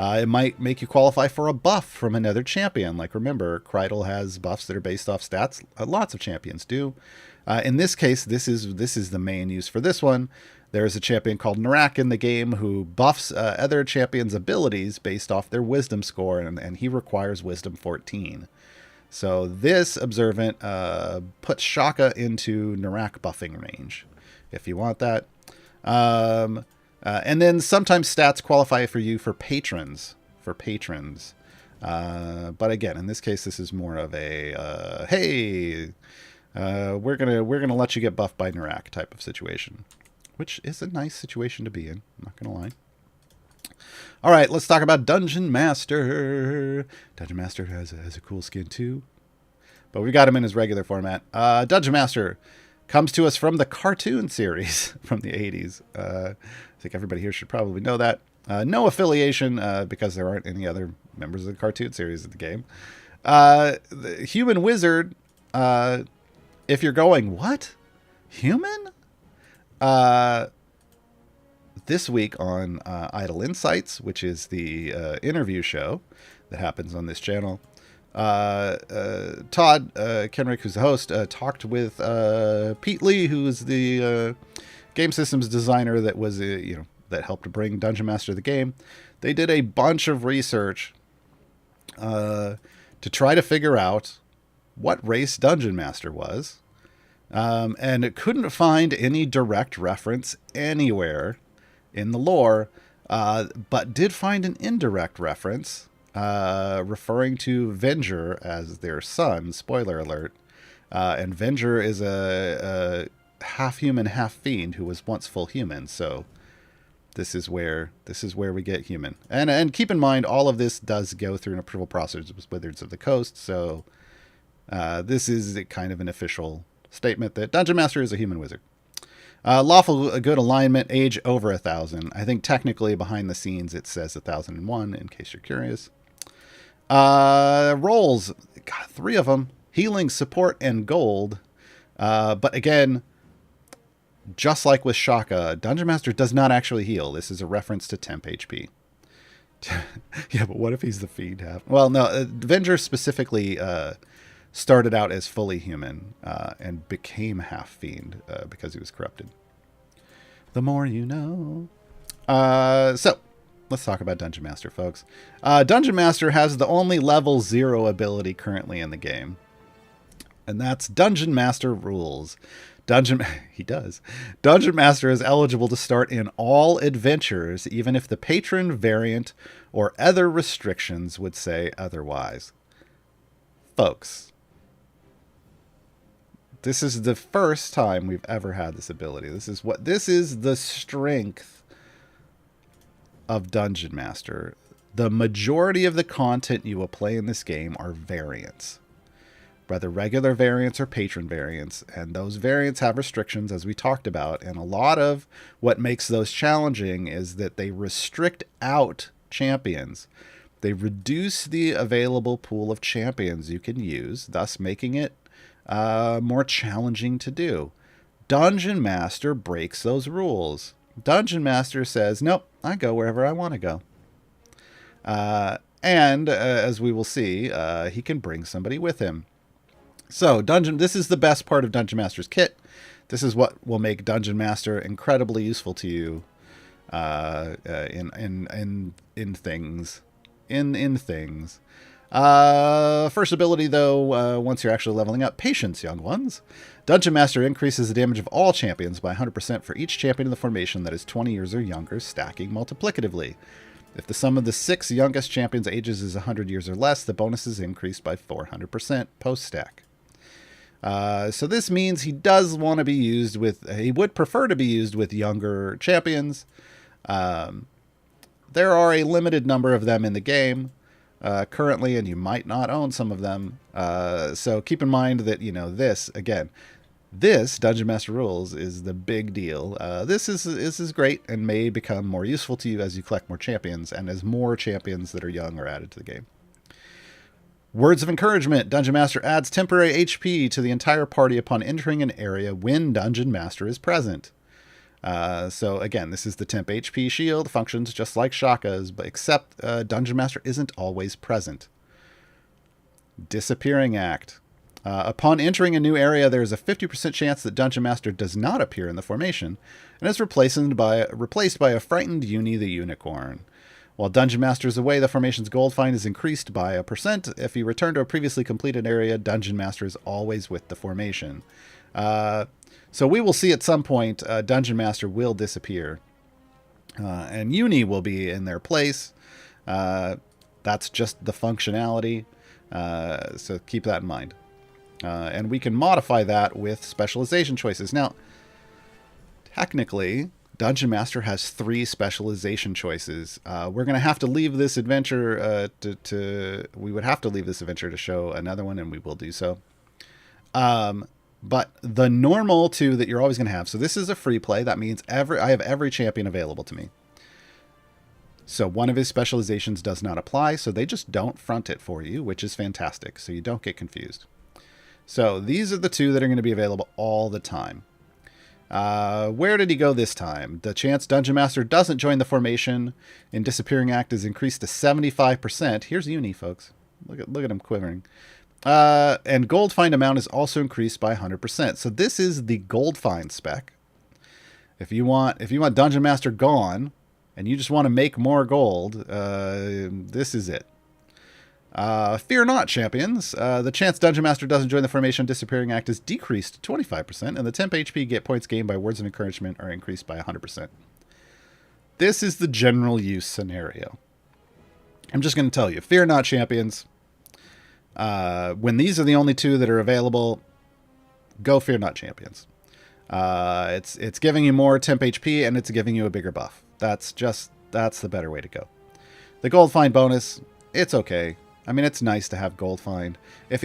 It might make you qualify for a buff from another champion. Like, remember, Krydle has buffs that are based off stats. Lots of champions do. In this case, this is the main use for this one. There is a champion called Narak in the game who buffs other champions' abilities based off their wisdom score, and he requires wisdom 14. So this observant puts Shaka into Narak buffing range, if you want that. And then sometimes stats qualify for you for patrons. But again, in this case, this is more of a hey, we're gonna let you get buffed by Narak type of situation, which is a nice situation to be in. I'm not gonna lie. All right, let's talk about Dungeon Master. Dungeon Master has a cool skin too, but we got him in his regular format. Dungeon Master comes to us from the cartoon series from the 80s. I think everybody here should probably know that. No affiliation, because there aren't any other members of the cartoon series of the game. The human wizard, if you're going, what? Human? This week on Idle Insights, which is the interview show that happens on this channel, Todd Kenrick, who's the host, talked with Pete Lee, who is the game systems designer that was that helped bring Dungeon Master to the game. They did a bunch of research to try to figure out what race Dungeon Master was, and it couldn't find any direct reference anywhere in the lore, but did find an indirect reference referring to Venger as their son. Spoiler alert. And Venger is a half human, half fiend who was once full human. So this is where we get human. And keep in mind, all of this does go through an approval process with Wizards of the Coast. So this is kind of an official statement that Dungeon Master is a human wizard. Lawful good alignment, age over 1,000. I think technically behind the scenes it says 1,001, in case you're curious. Roles, got 3 of them: healing, support, and gold. But again, just like with Shaka, Dungeon Master does not actually heal. This is a reference to temp HP. Yeah, but what if he's the fiend half? Well, no, Avenger specifically started out as fully human and became half fiend because he was corrupted. The more you know. So, let's talk about Dungeon Master, folks. Dungeon Master has the only level 0 ability currently in the game, and that's Dungeon Master Rules. He does. Dungeon Master is eligible to start in all adventures, even if the patron variant or other restrictions would say otherwise. Folks, this is the first time we've ever had this ability. This is the strength of Dungeon Master. The majority of the content you will play in this game are variants, whether regular variants or patron variants, and those variants have restrictions, as we talked about, and a lot of what makes those challenging is that they restrict out champions. They reduce the available pool of champions you can use, thus making it more challenging to do. Dungeon Master breaks those rules. Dungeon Master says, nope, I go wherever I want to go. And as we will see, he can bring somebody with him. So this is the best part of Dungeon Master's kit. This is what will make Dungeon Master incredibly useful to you in things. First ability, though, once you're actually leveling up, Patience, young ones. Dungeon Master increases the damage of all champions by 100% for each champion in the formation that is 20 years or younger, stacking multiplicatively. If the sum of the 6 youngest champions' ages is 100 years or less, the bonus is increased by 400% post-stack. So this means he does want to be used with... He would prefer to be used with younger champions. There are a limited number of them in the game currently, and you might not own some of them. So keep in mind that, this Dungeon Master Rules is the big deal. This is great and may become more useful to you as you collect more champions and as more champions that are young are added to the game. Words of Encouragement. Dungeon Master adds temporary HP to the entire party upon entering an area when Dungeon Master is present. So again, this is the temp HP shield. Functions just like Shaka's, but except Dungeon Master isn't always present. Disappearing Act. Upon entering a new area, there is a 50% chance that Dungeon Master does not appear in the formation, and is replaced by a frightened Uni the Unicorn. While Dungeon Master is away, the formation's gold find is increased by 1%. If you return to a previously completed area, Dungeon Master is always with the formation. So we will see at some point Dungeon Master will disappear, and Uni will be in their place. That's just the functionality, so keep that in mind. And we can modify that with specialization choices. Now, technically, Dungeon Master has 3 specialization choices. We're going to have to leave this adventure we would have to leave this adventure to show another one, and we will do so. But the normal 2 that you're always going to have. So this is a free play. That means I have every champion available to me. So one of his specializations does not apply, so they just don't front it for you, which is fantastic. So you don't get confused. So these are the 2 that are going to be available all the time. Where did he go this time? The chance Dungeon Master doesn't join the formation in Disappearing Act is increased to 75%. Here's Uni, folks. Look at him quivering. And gold find amount is also increased by 100%. So this is the gold find spec. If you want Dungeon Master gone and you just want to make more gold, this is it. Fear not, champions. The chance Dungeon Master doesn't join the formation Disappearing Act is decreased to 25%, and the temp HP get points gained by words of encouragement are increased by 100%. This is the general use scenario. I'm just going to tell you, fear not, champions. When these are the only 2 that are available, go fear not, champions. It's giving you more temp HP, and it's giving you a bigger buff. That's the better way to go. The gold find bonus, it's okay. I mean, it's nice to have gold find. If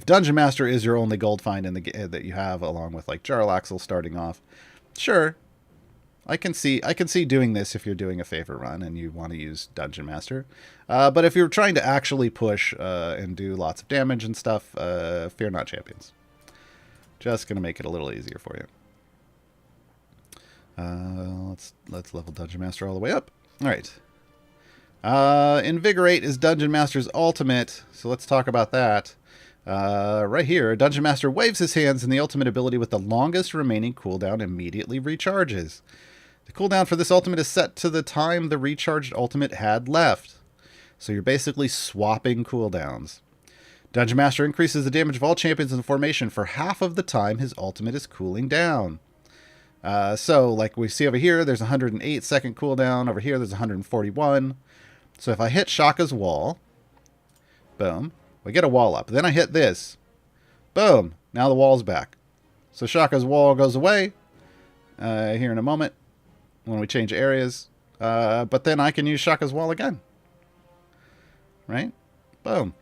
Dungeon Master is your only gold find in the that you have, along with like Jarlaxle starting off, sure, I can see doing this if you're doing a favor run and you want to use Dungeon Master. But if you're trying to actually push and do lots of damage and stuff, fear not, champions. Just gonna make it a little easier for you. Let's level Dungeon Master all the way up. All right. Invigorate is Dungeon Master's ultimate, so let's talk about that. Right here, Dungeon Master waves his hands, and the ultimate ability with the longest remaining cooldown immediately recharges. The cooldown for this ultimate is set to the time the recharged ultimate had left. So you're basically swapping cooldowns. Dungeon Master increases the damage of all champions in the formation for half of the time his ultimate is cooling down. So like we see over here, there's 108 second cooldown. Over here, there's 141. So if I hit Shaka's wall, boom, we get a wall up. Then I hit this, boom, now the wall's back. So Shaka's wall goes away here in a moment when we change areas. But then I can use Shaka's wall again. Right? Boom.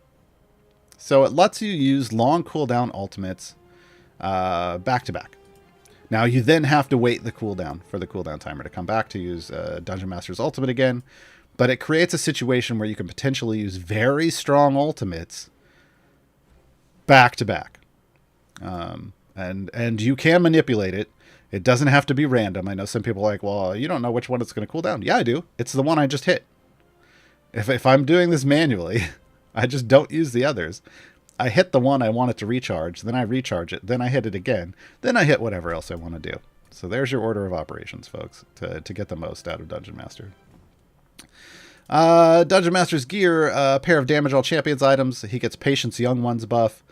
So it lets you use long cooldown ultimates back to back. Now you then have to wait the cooldown for the cooldown timer to come back to use Dungeon Master's ultimate again. But it creates a situation where you can potentially use very strong ultimates back to back. And you can manipulate it. It doesn't have to be random. I know some people are like, well, you don't know which one it's going to cool down. Yeah, I do. It's the one I just hit. If I'm doing this manually, I just don't use the others. I hit the one I want it to recharge, then I recharge it, then I hit it again, then I hit whatever else I want to do. So there's your order of operations, folks, to get the most out of Dungeon Master. Dungeon Master's gear, a pair of damage all champions items. He gets Patience Young Ones buff,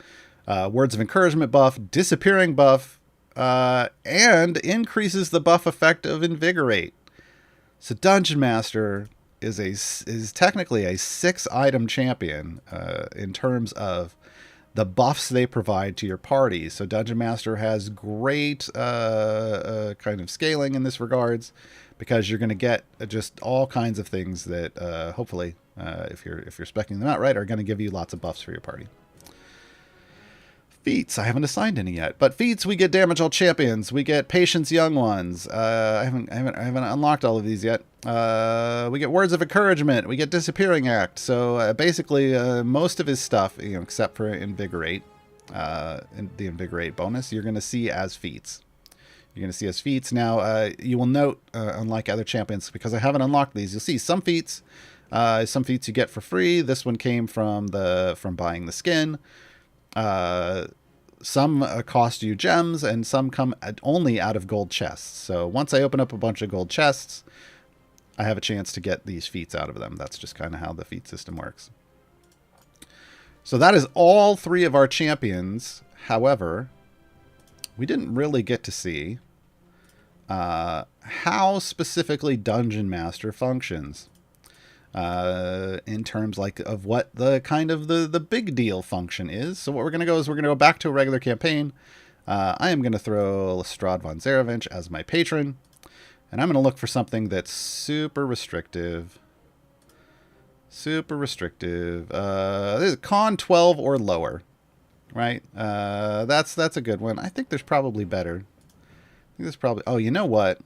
Words of Encouragement buff, Disappearing buff, and increases the buff effect of Invigorate. So Dungeon Master is technically a 6-item champion in terms of the buffs they provide to your party. So Dungeon Master has great kind of scaling in this regards, because you're going to get just all kinds of things that hopefully, if you're speccing them out right, are going to give you lots of buffs for your party. Feats, I haven't assigned any yet, but feats, we get damage all champions, we get Patience Young Ones. I haven't unlocked all of these yet. We get Words of Encouragement, we get Disappearing Act. So basically, most of his stuff, except for Invigorate, the Invigorate bonus, you're going to see as feats. You're going to see as feats. Now, you will note, unlike other champions, because I haven't unlocked these, you'll see some feats you get for free. This one came from buying the skin. Some cost you gems, and some come only out of gold chests. So once I open up a bunch of gold chests, I have a chance to get these feats out of them. That's just kind of how the feat system works. So that is all 3 of our champions. However, we didn't really get to see how specifically Dungeon Master functions. In terms of what the kind of the big deal function is. So what we're going to go back to a regular campaign. I am going to throw Lestrade von Zarevich as my patron, and I'm going to look for something that's super restrictive. This is con 12 or lower, right? That's a good one. I think there's probably better. Oh, you know what?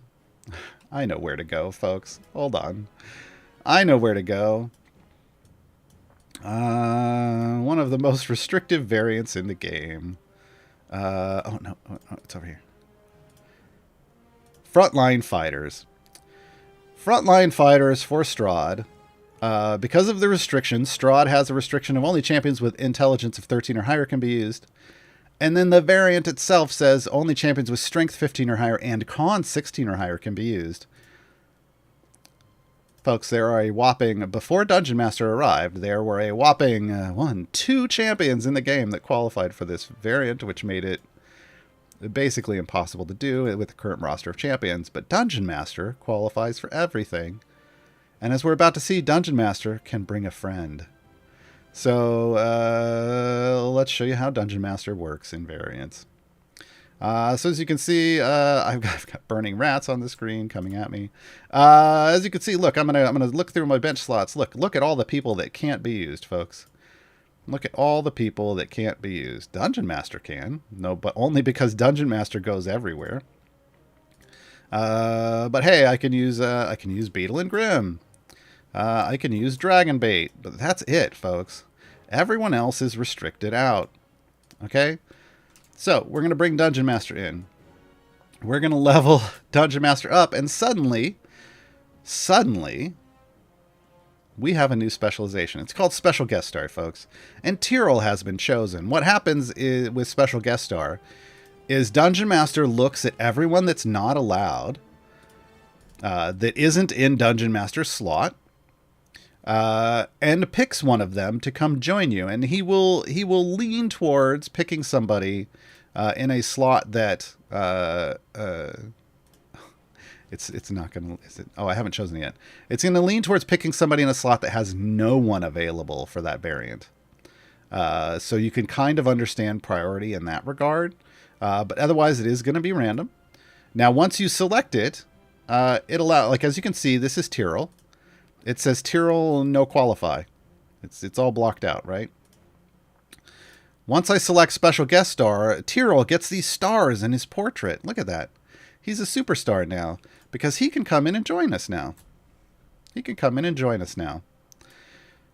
I know where to go, folks. Hold on. I know where to go. One of the most restrictive variants in the game. Oh, no. Oh, it's over here. Frontline Fighters. Frontline Fighters for Strahd. Because of the restrictions, Strahd has a restriction of only champions with intelligence of 13 or higher can be used. And then the variant itself says only champions with strength 15 or higher and con 16 or higher can be used. Folks, there are a whopping, before Dungeon Master arrived, there were a whopping 2 champions in the game that qualified for this variant, which made it basically impossible to do with the current roster of champions. But Dungeon Master qualifies for everything. And as we're about to see, Dungeon Master can bring a friend. So let's show you how Dungeon Master works in variants. So as you can see, I've got burning rats on the screen coming at me. As you can see, look, I'm gonna look through my bench slots. Look at all the people that can't be used, folks. Look at all the people that can't be used. Dungeon Master can, no, but only because Dungeon Master goes everywhere. But hey, I can use Beetle and Grim. I can use Dragon Bait, but that's it, folks. Everyone else is restricted out. Okay. So, we're going to bring Dungeon Master in. We're going to level Dungeon Master up, and suddenly, we have a new specialization. It's called Special Guest Star, folks. And Tyrrell has been chosen. What happens with Special Guest Star is Dungeon Master looks at everyone that's not allowed, that isn't in Dungeon Master's slot, and picks one of them to come join you. And he will lean towards picking somebody in a slot that it's not gonna. I haven't chosen it yet. It's gonna lean towards picking somebody in a slot that has no one available for that variant. So you can kind of understand priority in that regard. But otherwise, it is going to be random. Now, once you select it, it allows, like as you can see, this is Tyrrell. It says Tyrrell no qualify. It's all blocked out, right? Once I select Special Guest Star, Tyrrell gets these stars in his portrait. Look at that. He's a superstar now because he can come in and join us now.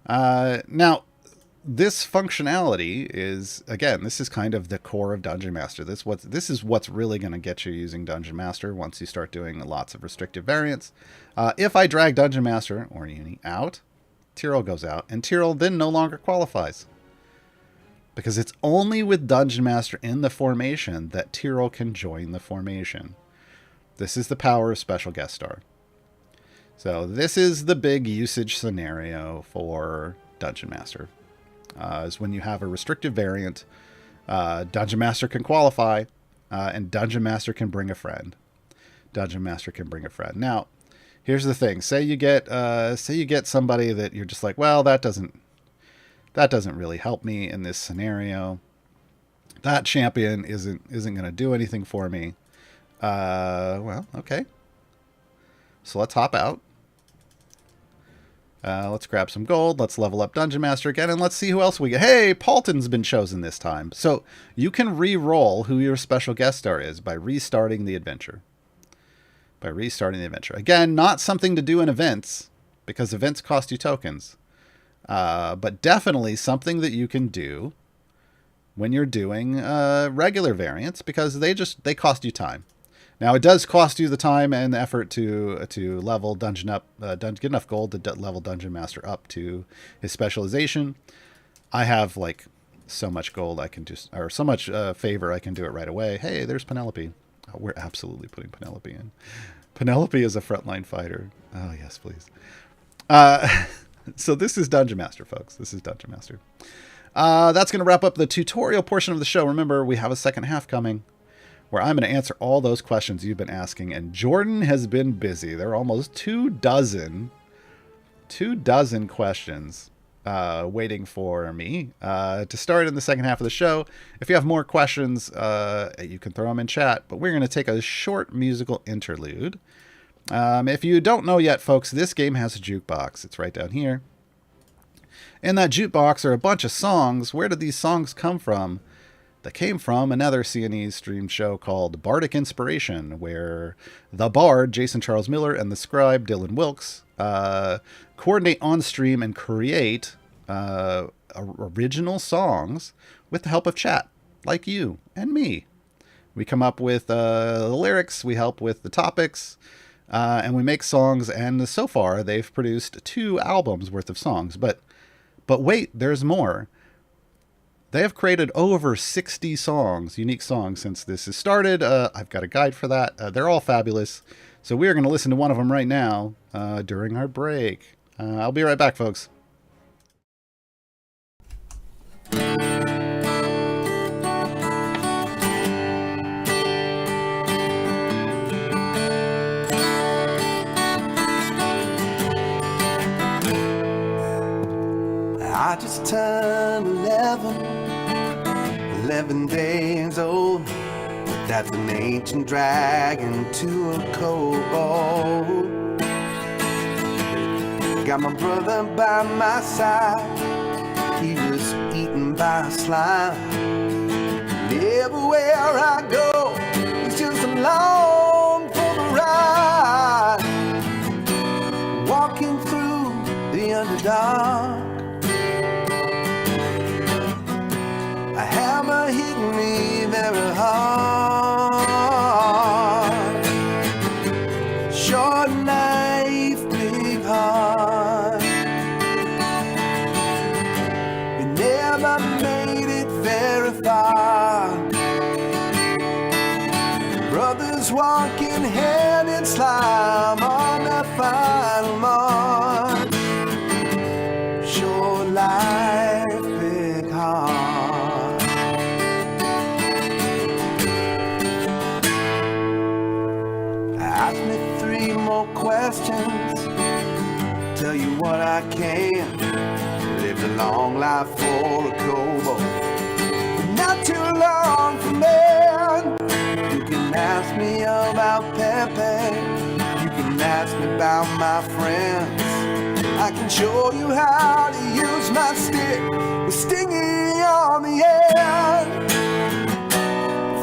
Now, this functionality is, again, this is kind of the core of Dungeon Master. This is what's really going to get you using Dungeon Master once you start doing lots of restrictive variants. If I drag Dungeon Master or Uni out, Tyrell goes out, and Tyrell then no longer qualifies. Because it's only with Dungeon Master in the formation that Tyrell can join the formation. This is the power of Special Guest Star. So this is the big usage scenario for Dungeon Master. Is when you have a restrictive variant, Dungeon Master can qualify, and Dungeon Master can bring a friend. Dungeon Master can bring a friend. Now, here's the thing: say you get somebody that you're just like, well, that doesn't really help me in this scenario. That champion isn't going to do anything for me. Well, okay. So let's hop out. Let's grab some gold. Let's level up Dungeon Master again, and let's see who else we get. Hey, Paulton's been chosen this time. So you can re-roll who your special guest star is by restarting the adventure. Again, not something to do in events, because events cost you tokens. But definitely something that you can do when you're doing regular variants, because they cost you time. Now, it does cost you the time and the effort to level Dungeon up, get enough gold to level Dungeon Master up to his specialization. I have like so much gold I can just, or so much favor I can do it right away. Hey, there's Penelope. Oh, we're absolutely putting Penelope in. Penelope is a frontline fighter. Oh yes, please. So this is Dungeon Master, folks. This is Dungeon Master. That's going to wrap up the tutorial portion of the show. Remember, we have a second half coming, where I'm going to answer all those questions you've been asking. And Jordan has been busy. There are almost 24 questions waiting for me to start in the second half of the show. If you have more questions, you can throw them in chat. But we're going to take a short musical interlude. If you don't know yet, folks, this game has a jukebox. It's right down here. In that jukebox are a bunch of songs. Where did these songs come from? That came from another CNE streamed show called Bardic Inspiration, where the bard, Jason Charles Miller, and the scribe, Dylan Wilkes, coordinate on stream and create original songs with the help of chat, like you and me. We come up with the lyrics, we help with the topics, and we make songs, and so far they've produced 2 albums worth of songs. But wait, there's more. They have created over 60 songs, unique songs, since this has started. I've got a guide for that. They're all fabulous. So we are going to listen to one of them right now during our break. I'll be right back, folks. I just turned 11 days old. But that's an ancient dragon to a kobold. Got my brother by my side. He was eaten by slime. And everywhere I go, it's just along for the ride. Walking through the underdark. A hammer hit me very hard. Short knife, big heart. We never made it very far. Brothers walking hand in slime on that final march. Short life, big heart. Ask me 3 more questions, tell you what I can. Lived a long life for a kobold, but not too long for man. You can ask me about Pepe, you can ask me about my friends. I can show you how to use my stick with stingy on the end.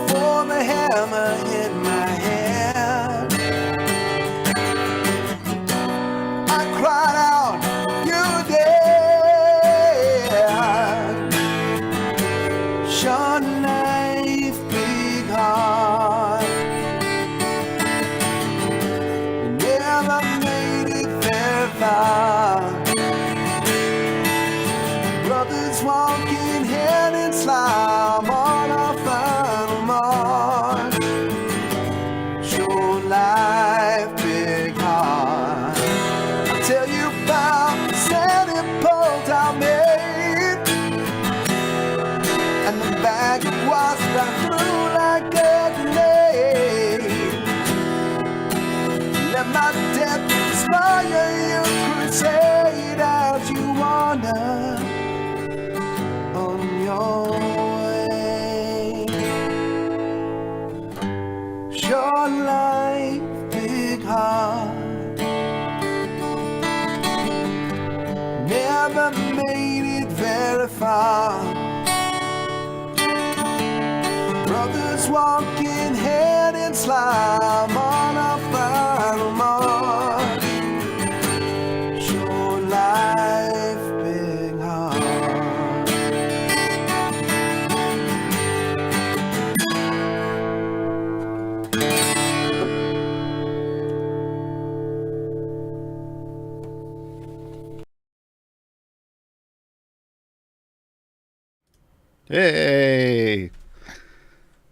Before the hammer hit my head, I cried out, "You're dead." fire your crusade as you wander on your way. Short life, big heart, never made it very far. Brothers walking hand in slime on a final march. Short life, big heart. Hey!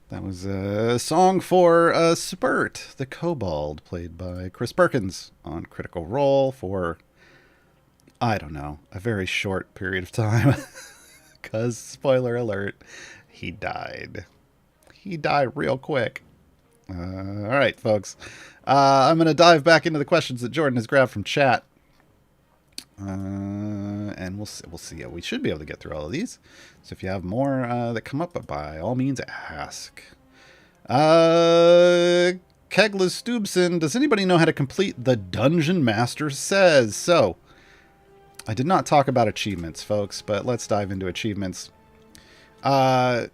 That was a song for Spurt, the Kobold, played by Chris Perkins on Critical Role for, I don't know, a very short period of time. Because, spoiler alert, he died. He died real quick. All right, folks. I'm going to dive back into the questions that Jordan has grabbed from chat. And we'll see. We should be able to get through all of these. So if you have more that come up, by all means, ask. Kegla Stubson, does anybody know how to complete the Dungeon Master Says? So, I did not talk about achievements, folks, but let's dive into achievements. My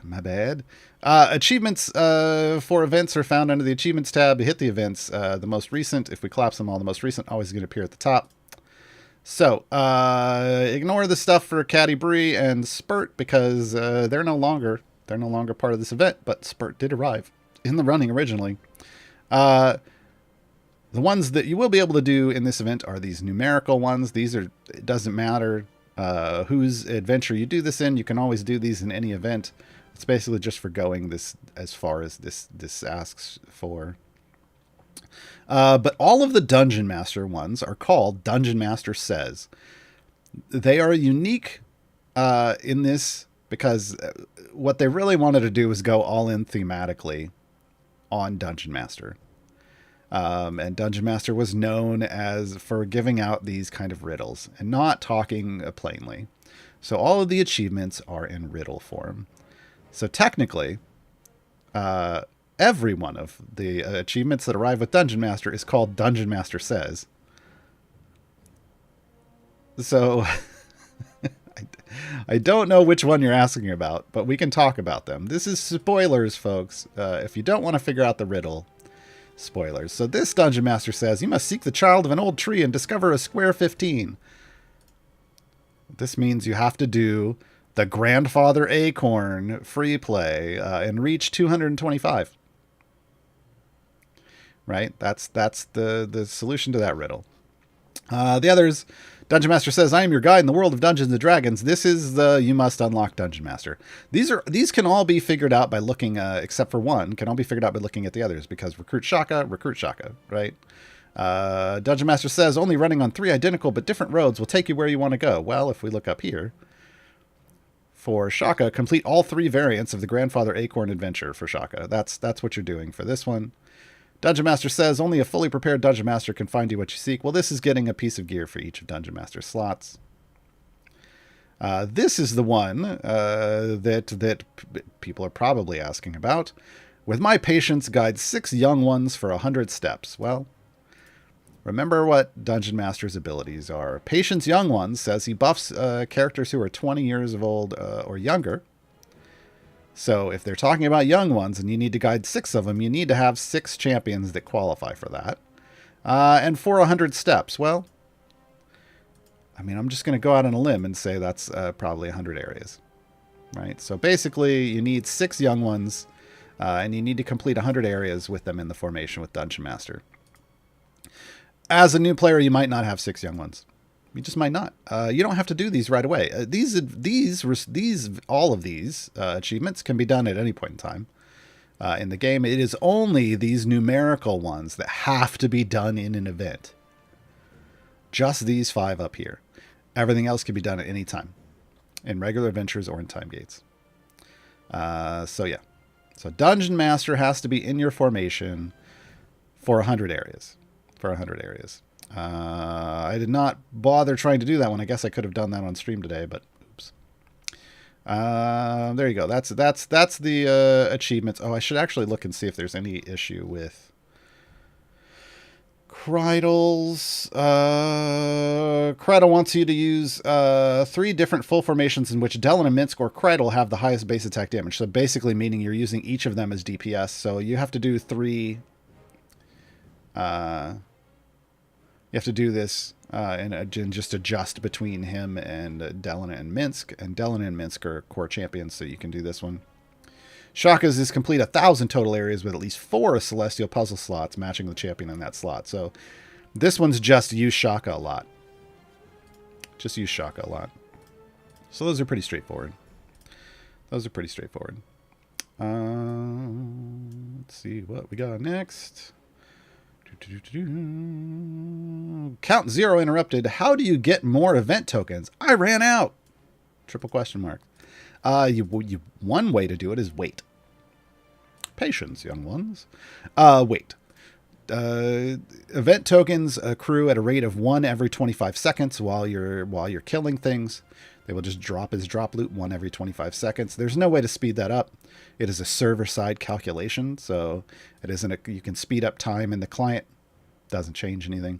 bad. Achievements for events are found under the Achievements tab. You hit the events. The most recent, if we collapse them all, the most recent always going to appear at the top. So, ignore the stuff for Caddy Bree and Spurt because they're no longer part of this event, but Spurt did arrive in the running originally. The ones that you will be able to do in this event are these numerical ones. These are, it doesn't matter whose adventure you do this in. You can always do these in any event. It's basically just for going this as far as this asks for. But all of the Dungeon Master ones are called Dungeon Master Says. They are unique in this because what they really wanted to do was go all in thematically on Dungeon Master. And Dungeon Master was known as for giving out these kind of riddles and not talking plainly. So all of the achievements are in riddle form. So technically, every one of the achievements that arrive with Dungeon Master is called Dungeon Master Says. So, I don't know which one you're asking about, but we can talk about them. This is spoilers, folks. If you don't want to figure out the riddle, spoilers. So this Dungeon Master says, you must seek the child of an old tree and discover a square 15. This means you have to do the Grandfather Acorn free play and reach 225. Right? That's the solution to that riddle. The others, Dungeon Master says, I am your guide in the world of Dungeons and Dragons. This is the you must unlock Dungeon Master. These can all be figured out by looking, except for one, can all be figured out by looking at the others, because recruit Shaka, right? Dungeon Master says, only running on 3 identical but different roads will take you where you want to go. Well, if we look up here, for Shaka, complete all 3 variants of the Grandfather Acorn adventure for Shaka. That's what you're doing for this one. Dungeon Master says, only a fully prepared Dungeon Master can find you what you seek. Well, this is getting a piece of gear for each of Dungeon Master's slots. This is the one that people are probably asking about. With my patience, guide 6 young ones for 100 steps. Well, remember what Dungeon Master's abilities are. Patience Young Ones says he buffs characters who are 20 years of old or younger. So if they're talking about young ones and you need to guide 6 of them, you need to have 6 champions that qualify for that. And for 100 steps, well, I mean, I'm just going to go out on a limb and say that's probably 100 areas, right? So basically, you need 6 young ones, and you need to complete 100 areas with them in the formation with Dungeon Master. As a new player, you might not have 6 young ones. You just might not. You don't have to do these right away. All of these achievements can be done at any point in time in the game. It is only these numerical ones that have to be done in an event. Just these 5 up here. Everything else can be done at any time, in regular adventures or in time gates. So yeah. So Dungeon Master has to be in your formation for 100 areas. I did not bother trying to do that one. I guess I could have done that on stream today, but oops. There you go. That's the achievements. Oh, I should actually look and see if there's any issue with Kreidl's. Kreidl wants you to use 3 different full formations in which Dellen and Minsk or Kreidl have the highest base attack damage. So basically meaning you're using each of them as DPS. So you have to do 3... you have to do this and just adjust between him and Dellen and Minsk. And Dellen and Minsk are core champions, so you can do this one. Shaka's is complete 1,000 total areas with at least 4 celestial puzzle slots matching the champion in that slot. So this one's just use Shaka a lot. Just use Shaka a lot. So those are pretty straightforward. Those are pretty straightforward. Let's see what we got next. Count 0 interrupted. How do you get more event tokens? I ran out. Triple question mark. One way to do it is wait. Patience, young ones. Wait. Event tokens accrue at a rate of 1 every 25 seconds while you're killing things. They will just drop as drop loot 1 every 25 seconds. There's no way to speed that up. It is a server-side calculation, so it isn't you can speed up time in the client. Doesn't change anything.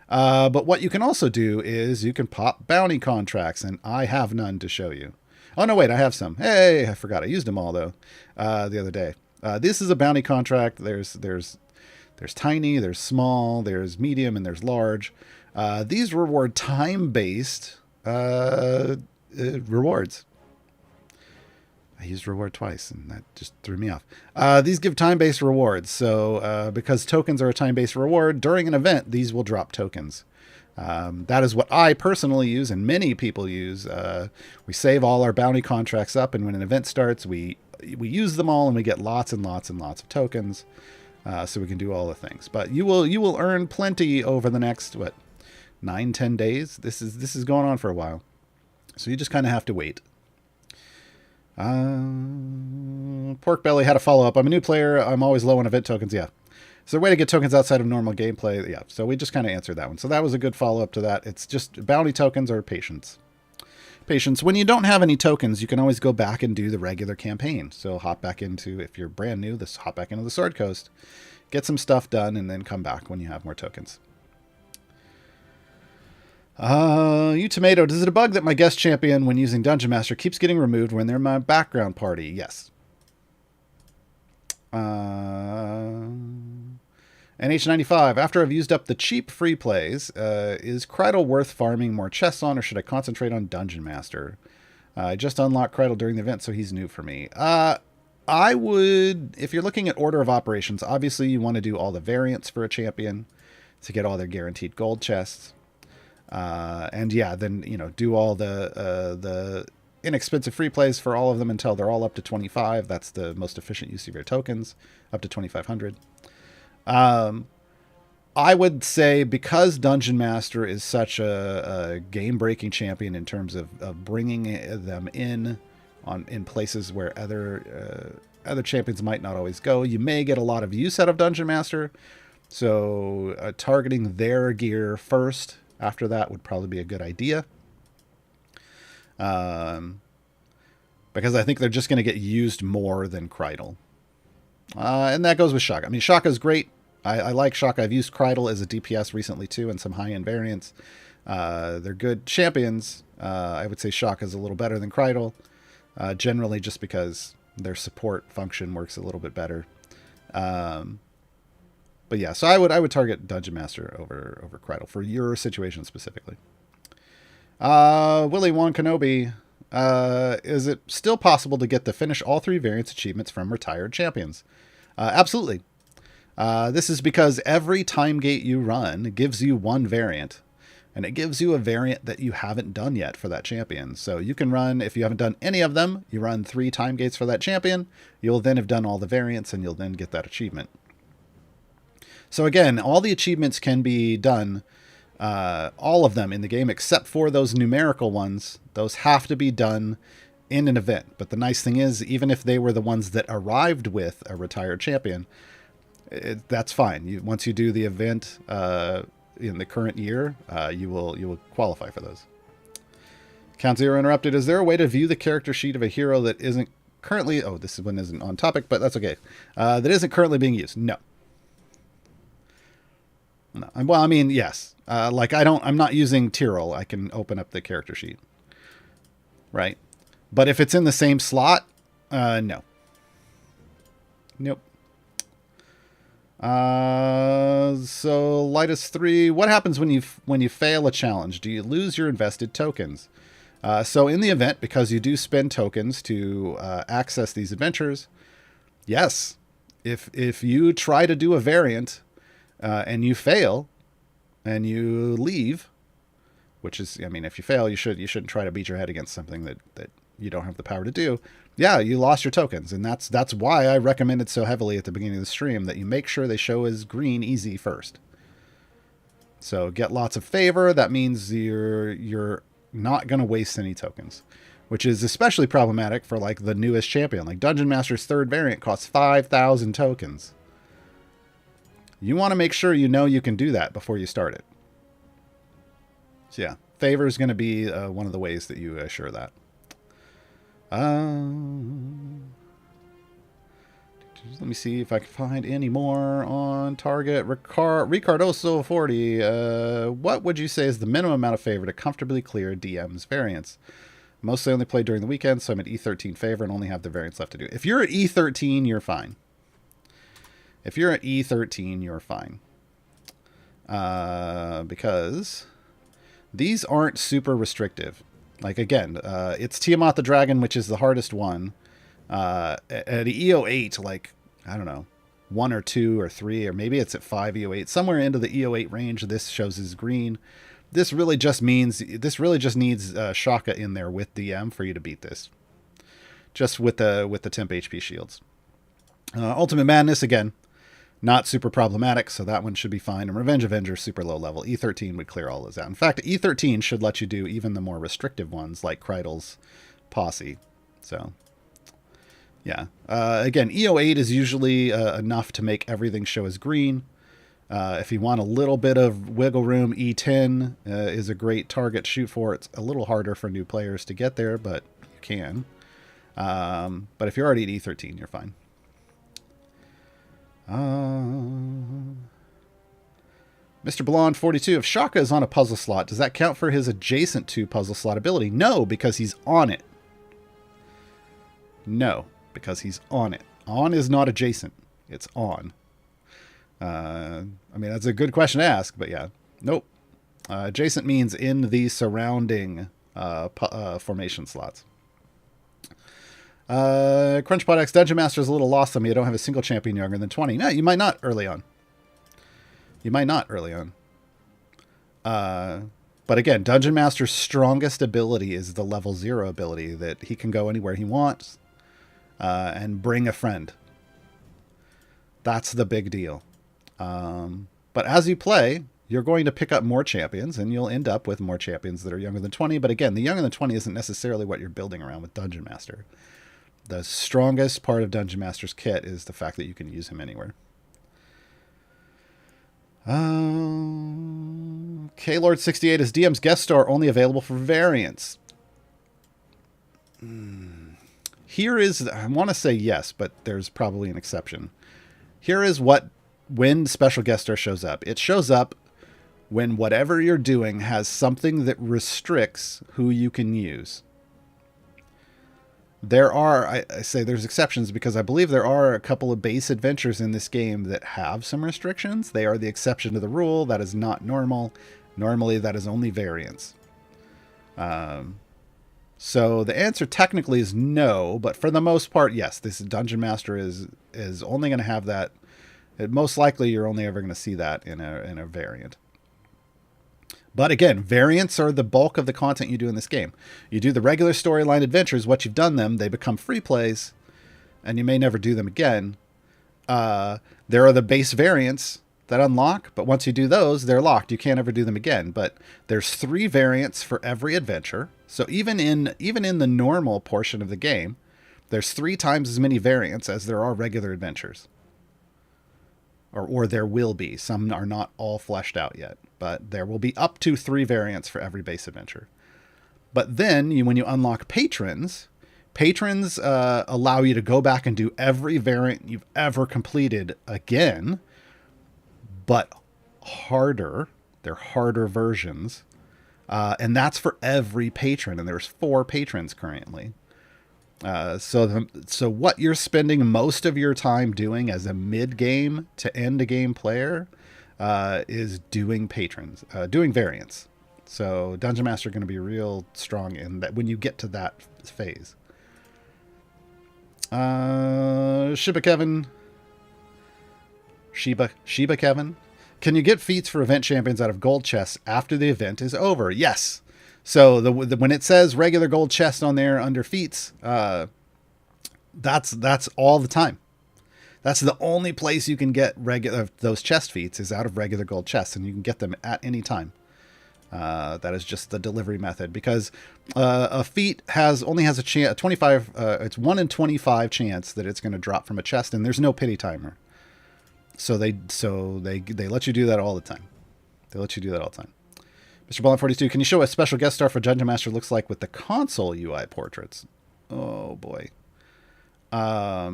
But what you can also do is you can pop bounty contracts, and I have none to show you. Oh, no, wait, I have some. Hey, I forgot. I used them all, though, the other day. This is a bounty contract. There's tiny, there's small, there's medium, and there's large. These reward time-based rewards. I used reward twice, and that just threw me off. These give time-based rewards. So because tokens are a time-based reward, during an event, these will drop tokens. That is what I personally use, and many people use. We save all our bounty contracts up, and when an event starts, we use them all, and we get lots and lots and lots of tokens, so we can do all the things. But you will earn plenty over the next 9-10 days. This is going on for a while, so you just kind of have to wait. Pork Belly had a follow-up. I'm a new player. I'm always low on event tokens. Yeah. Is there a way to get tokens outside of normal gameplay? Yeah. So we just kind of answered that one. So that was a good follow-up to that. It's just bounty tokens or patience. Patience. When you don't have any tokens, you can always go back and do the regular campaign. So hop back into, if you're brand new, hop back into the Sword Coast, get some stuff done, and then come back when you have more tokens. You Tomato, does it a bug that my guest champion, when using Dungeon Master, keeps getting removed when they're in my background party? Yes. NH95, after I've used up the cheap free plays, is Kreidl worth farming more chests on, or should I concentrate on Dungeon Master? I just unlocked Kreidl during the event, so he's new for me. I would, if you're looking at order of operations, obviously you want to do all the variants for a champion to get all their guaranteed gold chests. And yeah, then, do all the inexpensive free plays for all of them until they're all up to 25. That's the most efficient use of your tokens, up to 2,500. I would say, because Dungeon Master is such a game-breaking champion in terms of bringing them in places where other champions might not always go, you may get a lot of use out of Dungeon Master. So targeting their gear first after that would probably be a good idea. Because I think they're just going to get used more than Kreidl. And that goes with Shaka. I mean, Shaka's great. I like Shaka. I've used Kreidl as a DPS recently too, and some high-end variants. They're good champions. I would say Shaka's a little better than Kreidl, generally just because their support function works a little bit better. But yeah, so I would target Dungeon Master over Kreidl for your situation specifically. Willie Won Kenobi, is it still possible to get the finish all 3 variants achievements from retired champions? Absolutely. This is because every time gate you run gives you 1 variant, and it gives you a variant that you haven't done yet for that champion. So you can run, if you haven't done any of them, you run 3 time gates for that champion. You'll then have done all the variants, and you'll then get that achievement. So again, all the achievements can be done, all of them in the game, except for those numerical ones. Those have to be done in an event. But the nice thing is, even if they were the ones that arrived with a retired champion, that's fine. Once you do the event, in the current year, you will qualify for those. Count Zero interrupted. Is there a way to view the character sheet of a hero that isn't currently... Oh, this one isn't on topic, but that's okay. That isn't currently being used. No. No. Well, I mean, yes. I'm not using Tyrell. I can open up the character sheet. Right? But if it's in the same slot, no. Nope. So Lightus 3, what happens when you fail a challenge? Do you lose your invested tokens? So in the event, because you do spend tokens to access these adventures, yes. If you try to do a variant and you fail and you leave, which is, I mean, if you fail, you shouldn't try to beat your head against something that you don't have the power to do. Yeah, you lost your tokens, and that's why I recommended so heavily at the beginning of the stream that you make sure they show as green easy first. So get lots of favor. That means you're not going to waste any tokens, which is especially problematic for like the newest champion. Like Dungeon Master's third variant costs 5,000 tokens. You want to make sure you know you can do that before you start it. So yeah, favor is going to be one of the ways that you assure that. Let me see if I can find any more on target. Ricardoso40. What would you say is the minimum amount of favor to comfortably clear DM's variants? Mostly only play during the weekend, so I'm at E13 favor and only have the variants left to do. If you're at E13, you're fine. If you're at E13, you're fine. Because these aren't super restrictive. Like, again, it's Tiamat the Dragon, which is the hardest one. At EO8, like, I don't know, 1 or 2 or 3, or maybe it's at 5 EO8. Somewhere into the EO8 range, this shows as green. This really just needs Shaka in there with DM for you to beat this. Just with the temp HP shields. Ultimate Madness, again, not super problematic, so that one should be fine. And Revenge Avenger, super low level. E13 would clear all those out. In fact, E13 should let you do even the more restrictive ones, like Kreidel's Posse. So, yeah. Again, EO8 is usually enough to make everything show as green. If you want a little bit of wiggle room, E10 is a great target to shoot for. It's a little harder for new players to get there, but you can. But if you're already at E13, you're fine. Mr. Blonde 42. If Shaka is on a puzzle slot, does that count for his adjacent to puzzle slot ability? No, because he's on it. No, because he's on it. On is not adjacent. It's on. I mean, that's a good question to ask, but yeah. Nope. Adjacent means in the surrounding formation slots. Crunchpot X Dungeon Master is a little lost on me. I don't have a single champion younger than 20. No, you might not early on. You might not early on. But again, Dungeon Master's strongest ability is the level 0 ability that he can go anywhere he wants and bring a friend. That's the big deal. But as you play, you're going to pick up more champions, and you'll end up with more champions that are younger than 20. But again, the younger than 20 isn't necessarily what you're building around with Dungeon Master. The strongest part of Dungeon Master's kit is the fact that you can use him anywhere. K-Lord68 is DM's guest star only available for variants. Here is, I want to say yes, but there's probably an exception. Here is when special guest star shows up. It shows up when whatever you're doing has something that restricts who you can use. There are, I say there's exceptions because I believe there are a couple of base adventures in this game that have some restrictions. They are the exception to the rule. That is not normal. Normally, that is only variance. So the answer technically is no, but for the most part, yes. This Dungeon Master is only going to have that. Most likely, you're only ever going to see that in a variant. But again, variants are the bulk of the content you do in this game. You do the regular storyline adventures. Once you've done them, they become free plays, and you may never do them again. There are the base variants that unlock, but once you do those, they're locked. You can't ever do them again. But there's 3 variants for every adventure. So even in the normal portion of the game, there's 3 times as many variants as there are regular adventures. Or there will be. Some are not all fleshed out yet. but there will be up to 3 variants for every base adventure. But then when you unlock patrons allow you to go back and do every variant you've ever completed again, but harder. They're harder versions. And that's for every patron. And there's 4 patrons currently. So what you're spending most of your time doing as a mid-game to end-game player is doing patrons, doing variants. So Dungeon Master going to be real strong in that when you get to that phase. Shiba Kevin. Can you get feats for event champions out of gold chests after the event is over? Yes. So when it says regular gold chest on there under feats, that's all the time. That's the only place you can get those chest feats is out of regular gold chests, and you can get them at any time. That is just the delivery method, because a feat only has a chance, 25. It's 1 in 25 chance that it's going to drop from a chest, and there's no pity timer. So they let you do that all the time. Mr. Ballin 42, can you show a special guest star for Dungeon Master looks like with the console UI portraits? Oh boy. I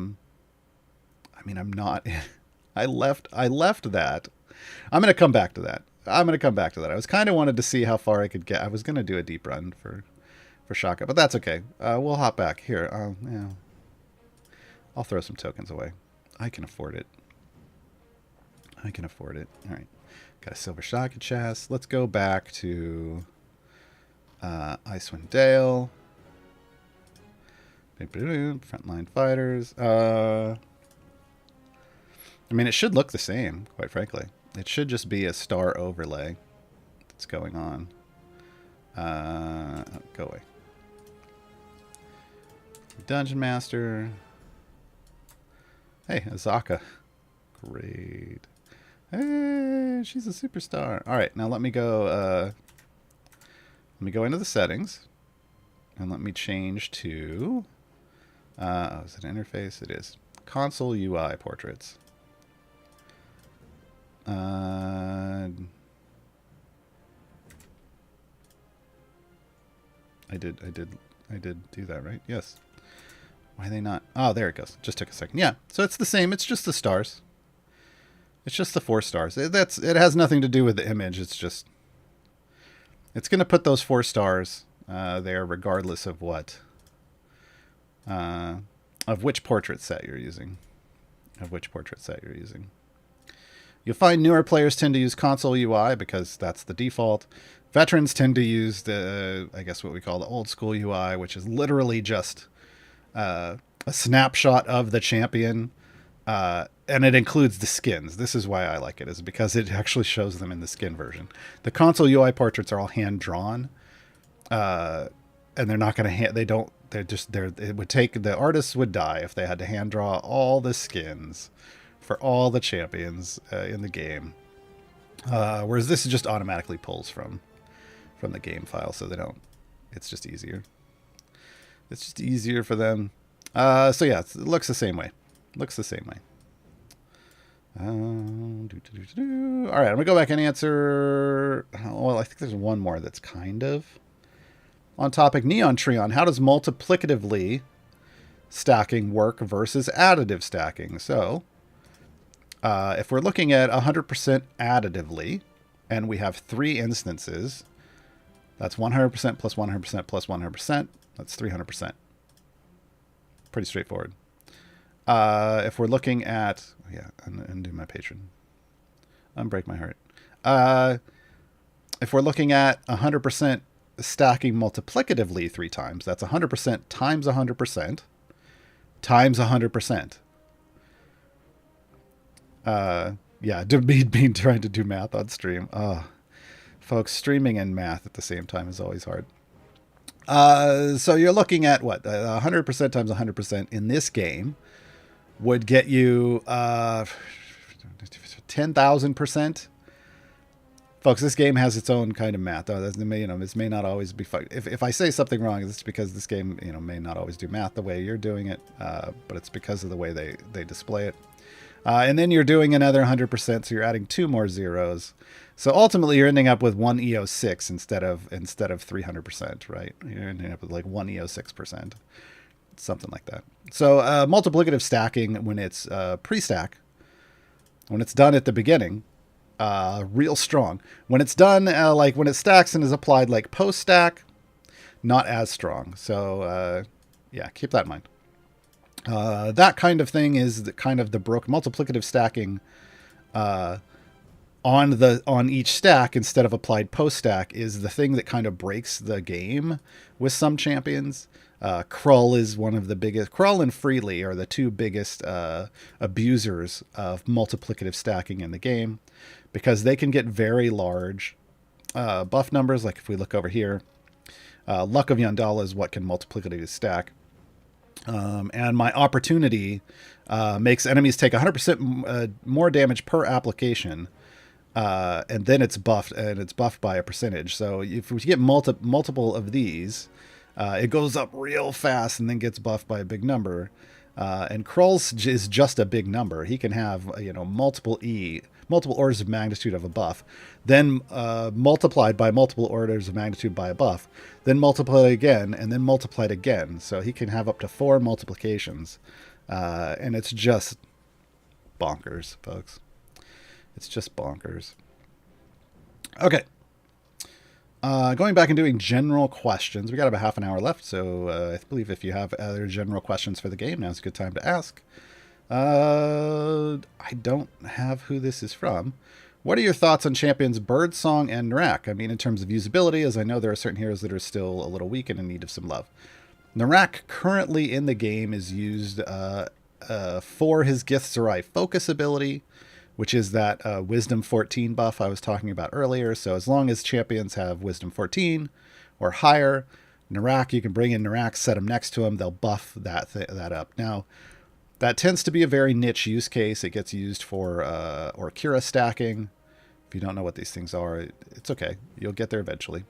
mean, I'm not. I left that. I'm going to come back to that. I was kind of wanted to see how far I could get. I was going to do a deep run for Shaka, but that's okay. We'll hop back here. Yeah. I'll throw some tokens away. I can afford it. All right. Got a silver Shaka chest. Let's go back to Icewind Dale. Frontline fighters. I mean, it should look the same, quite frankly. It should just be a star overlay that's going on. Go away. Dungeon Master. Hey, Azaka. Great. Hey, she's a superstar. All right, now let me go into the settings, and let me change to. Is it interface? It is console UI portraits. I did do that, right? Yes. Why are they not? Oh, there it goes. Just took a second. Yeah. So it's the same. It's just the stars. It's just the 4 stars. It has nothing to do with the image. It's going to put those 4 stars there regardless of what, of which portrait set you're using. You'll find newer players tend to use console UI because that's the default. Veterans tend to use I guess what we call the old school UI, which is literally just a snapshot of the champion. And it includes the skins. This is why I like it, is because it actually shows them in the skin version. The console UI portraits are all hand drawn, and they're not going to it would take, the artists would die if they had to hand draw all the skins for all the champions in the game. Whereas this just automatically pulls from the game file, so they don't. It's just easier. It's just easier for them. So yeah, it looks the same way. All right, I'm gonna go back and answer. Well, I think there's one more that's kind of on topic. Neon Treon, how does multiplicatively stacking work versus additive stacking? So, if we're looking at 100% additively, and we have 3 instances, that's 100% plus 100% plus 100%. That's 300%. Pretty straightforward. If we're looking at, undo my patron, unbreak my heart. If we're looking at 100% stacking multiplicatively 3 times, that's 100% times 100% times 100%. Being trying to do math on stream. Folks, streaming and math at the same time is always hard. So you're looking at what? 100% times 100% in this game would get you 10,000%. Folks, this game has its own kind of math. This may not always be fun. If I say something wrong, it's because this game may not always do math the way you're doing it, but it's because of the way they display it. And then you're doing another 100%, so you're adding 2 more zeros. So ultimately, you're ending up with 1 EO6 instead of 300%, right? You're ending up with like 1 EO6%, something like that. So multiplicative stacking, when it's pre-stack, when it's done at the beginning, real strong. When it's done, like when it stacks and is applied like post-stack, not as strong. So yeah, keep that in mind. That kind of thing is the kind of the broke multiplicative stacking on each stack instead of applied post stack is the thing that kind of breaks the game with some champions. Krull is one of the biggest. Krull and Freely are the two biggest abusers of multiplicative stacking in the game, because they can get very large buff numbers. Like if we look over here, Luck of Yandala is what can multiplicatively stack. And my opportunity makes enemies take 100% more damage per application, and then it's buffed, and it's buffed by a percentage. So if we get multiple of these, it goes up real fast and then gets buffed by a big number. And Krull's is just a big number. He can have multiple orders of magnitude of a buff, then multiplied by multiple orders of magnitude by a buff, then multiplied again, and then multiplied again. So he can have up to 4 multiplications, and it's just bonkers, folks. It's just bonkers. Okay. Going back and doing general questions. We got about half an hour left, so I believe if you have other general questions for the game, now's a good time to ask. I don't have who this is from. What are your thoughts on champions Birdsong and Narak? I mean, in terms of usability, as I know there are certain heroes that are still a little weak and in need of some love. Narak currently in the game is used for his Githzerai focus ability, which is that Wisdom 14 buff I was talking about earlier. So as long as champions have Wisdom 14 or higher, Narak, you can bring in Narak, set him next to him, they'll buff that up. Now, that tends to be a very niche use case. It gets used for Orkira stacking. If you don't know what these things are, it's okay. You'll get there eventually.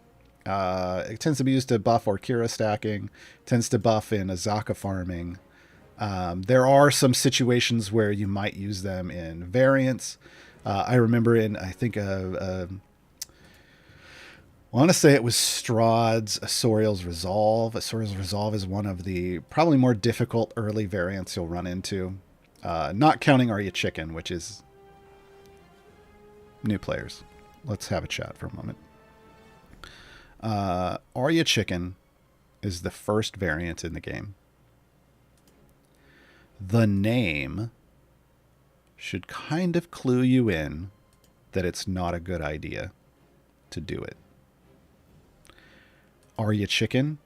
It tends to be used to buff Orkira stacking, tends to buff in Azaka farming. There are some situations where you might use them in variants. I remember in, I think, I want to say it was Strahd's Asoriel's Resolve. Asoriel's Resolve is one of the probably more difficult early variants you'll run into. Not counting Are You Chicken, which is new players. Let's have a chat for a moment. Are You Chicken is the first variant in the game. The name should kind of clue you in that it's not a good idea to do it. Are You Chicken?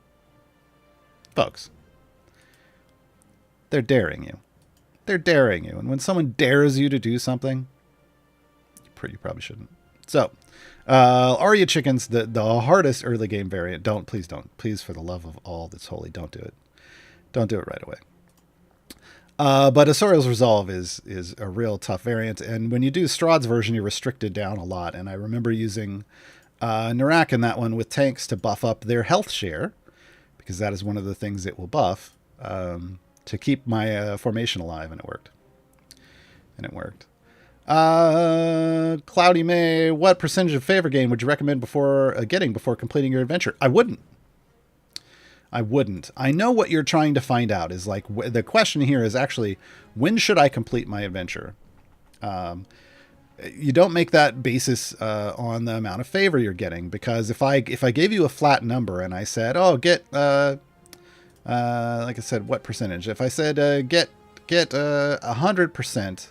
Folks, they're daring you. They're daring you. And when someone dares you to do something, you probably shouldn't. So, Are You Chicken's the hardest early game variant. Please don't. Please, for the love of all that's holy, don't do it. Don't do it right away. But Asoriel's Resolve is a real tough variant. And when you do Strahd's version, you're restricted down a lot. And I remember using Narak in that one with tanks to buff up their health share, because that is one of the things it will buff, to keep my formation alive, and it worked. Cloudy May, what percentage of favor gain would you recommend before completing your adventure? I wouldn't. I know what you're trying to find out is like, the question here is actually, when should I complete my adventure? You don't make that basis on the amount of favor you're getting, because if I gave you a flat number and I said, oh, get like I said, what percentage? If I said get 100%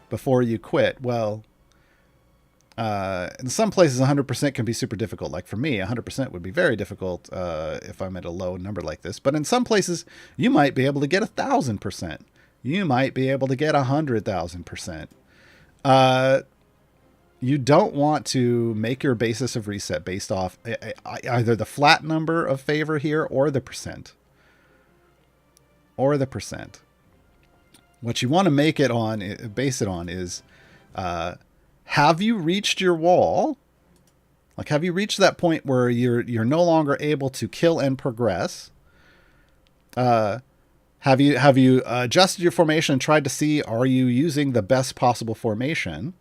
before you quit, well, in some places 100% can be super difficult. Like for me, 100% would be very difficult if I'm at a low number like this. But in some places, you might be able to get 1,000%. You might be able to get 100,000%. You don't want to make your basis of reset based off either the flat number of favor here or the percent. What you want to base it on is, have you reached your wall? Like, have you reached that point where you're no longer able to kill and progress? Have you adjusted your formation and tried to see, are you using the best possible formation?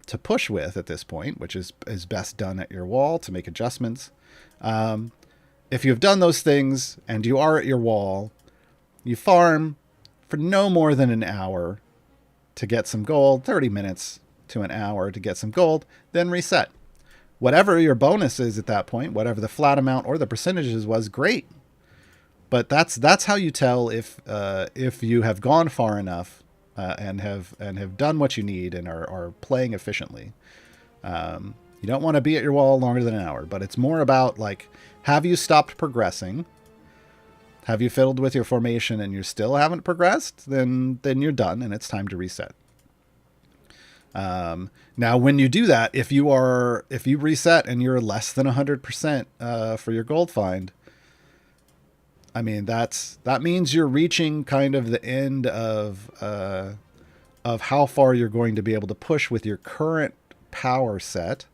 to push with at this point, which is best done at your wall to make adjustments. If you've done those things and you are at your wall, you farm for no more than an hour to get some gold, 30 minutes to an hour to get some gold, then reset. Whatever your bonus is at that point, whatever the flat amount or the percentages was, great. But that's how you tell if you have gone far enough and have done what you need and are playing efficiently. You don't want to be at your wall longer than an hour, but it's more about like, have you stopped progressing? Have you fiddled with your formation and you still haven't progressed? Then you're done and it's time to reset. Now, when you do that, if you reset and you're less than 100% for your gold find, I mean, that means you're reaching kind of the end of how far you're going to be able to push with your current power set,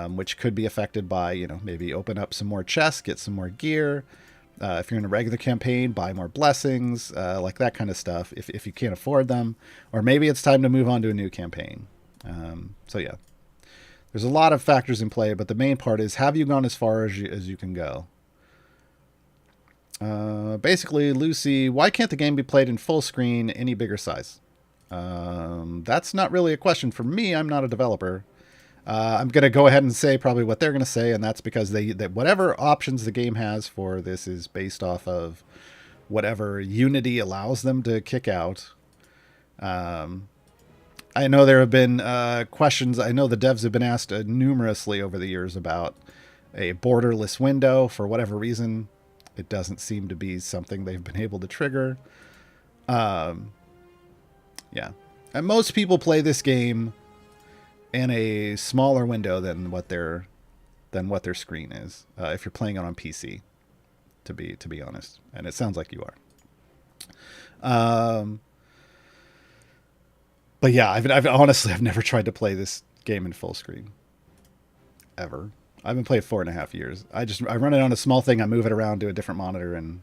which could be affected by, maybe open up some more chests, get some more gear. If you're in a regular campaign, buy more blessings, like that kind of stuff, if you can't afford them. Or maybe it's time to move on to a new campaign. So yeah, there's a lot of factors in play, but the main part is, have you gone as far as you can go? Basically, Lucy, why can't the game be played in full screen, any bigger size? That's not really a question for me. I'm not a developer. I'm going to go ahead and say probably what they're going to say, and that's because that whatever options the game has for this is based off of whatever Unity allows them to kick out. I know there have been questions. I know the devs have been asked numerously over the years about a borderless window. For whatever reason, it doesn't seem to be something they've been able to trigger. Yeah. And most people play this game in a smaller window than what their screen is, if you're playing it on PC, to be honest, and it sounds like you are. But yeah, I've never tried to play this game in full screen ever. I've been playing 4.5 years. I run it on a small thing. I move it around to a different monitor and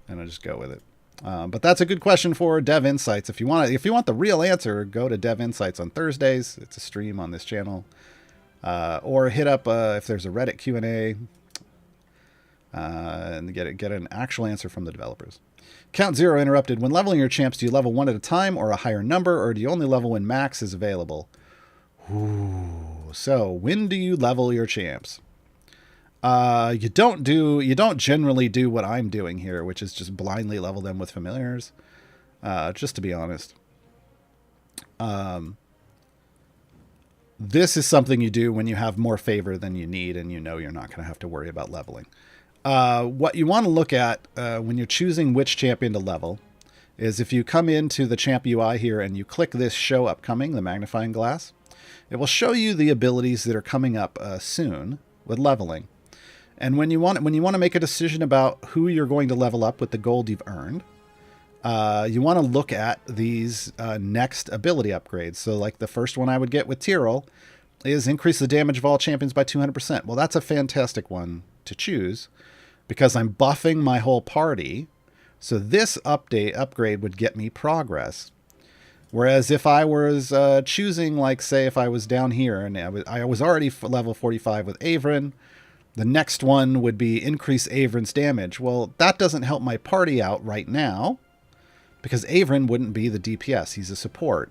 I just go with it. But that's a good question for Dev Insights. If you want the real answer, go to Dev Insights on Thursdays. It's a stream on this channel, or hit up if there's a Reddit Q&A, and get an actual answer from the developers. Count Zero interrupted. When leveling your champs, do you level one at a time or a higher number, or do you only level when max is available? Ooh. So when do you level your champs? You don't generally do what I'm doing here, which is just blindly level them with familiars. Just to be honest. This is something you do when you have more favor than you need and you're not going to have to worry about leveling. What you want to look at when you're choosing which champion to level is if you come into the champ UI here and you click this show upcoming, the magnifying glass, it will show you the abilities that are coming up soon with leveling. And when you want to make a decision about who you're going to level up with the gold you've earned, you want to look at these next ability upgrades. So like the first one I would get with Tyrell is increase the damage of all champions by 200%. Well, that's a fantastic one to choose because I'm buffing my whole party. So this upgrade would get me progress. Whereas if I was choosing, like, say, if I was down here and I was already level 45 with Avron, the next one would be increase Avron's damage. Well, that doesn't help my party out right now because Avron wouldn't be the DPS. He's a support.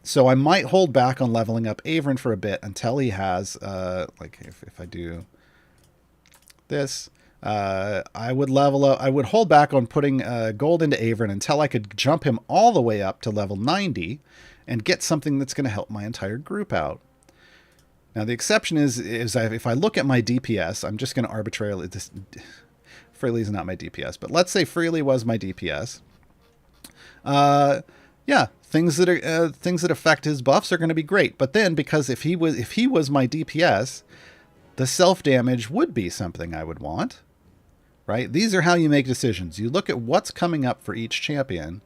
So I might hold back on leveling up Avron for a bit until he has, like, if I do this, I would level up. I would hold back on putting gold into Avron until I could jump him all the way up to level 90 and get something that's going to help my entire group out. Now, the exception is if I look at my DPS, I'm just going to arbitrarily... Freely's not my DPS, but let's say Freely was my DPS. Yeah, things that affect his buffs are going to be great. But then, because if he was my DPS, the self-damage would be something I would want. Right? These are how you make decisions. You look at what's coming up for each champion,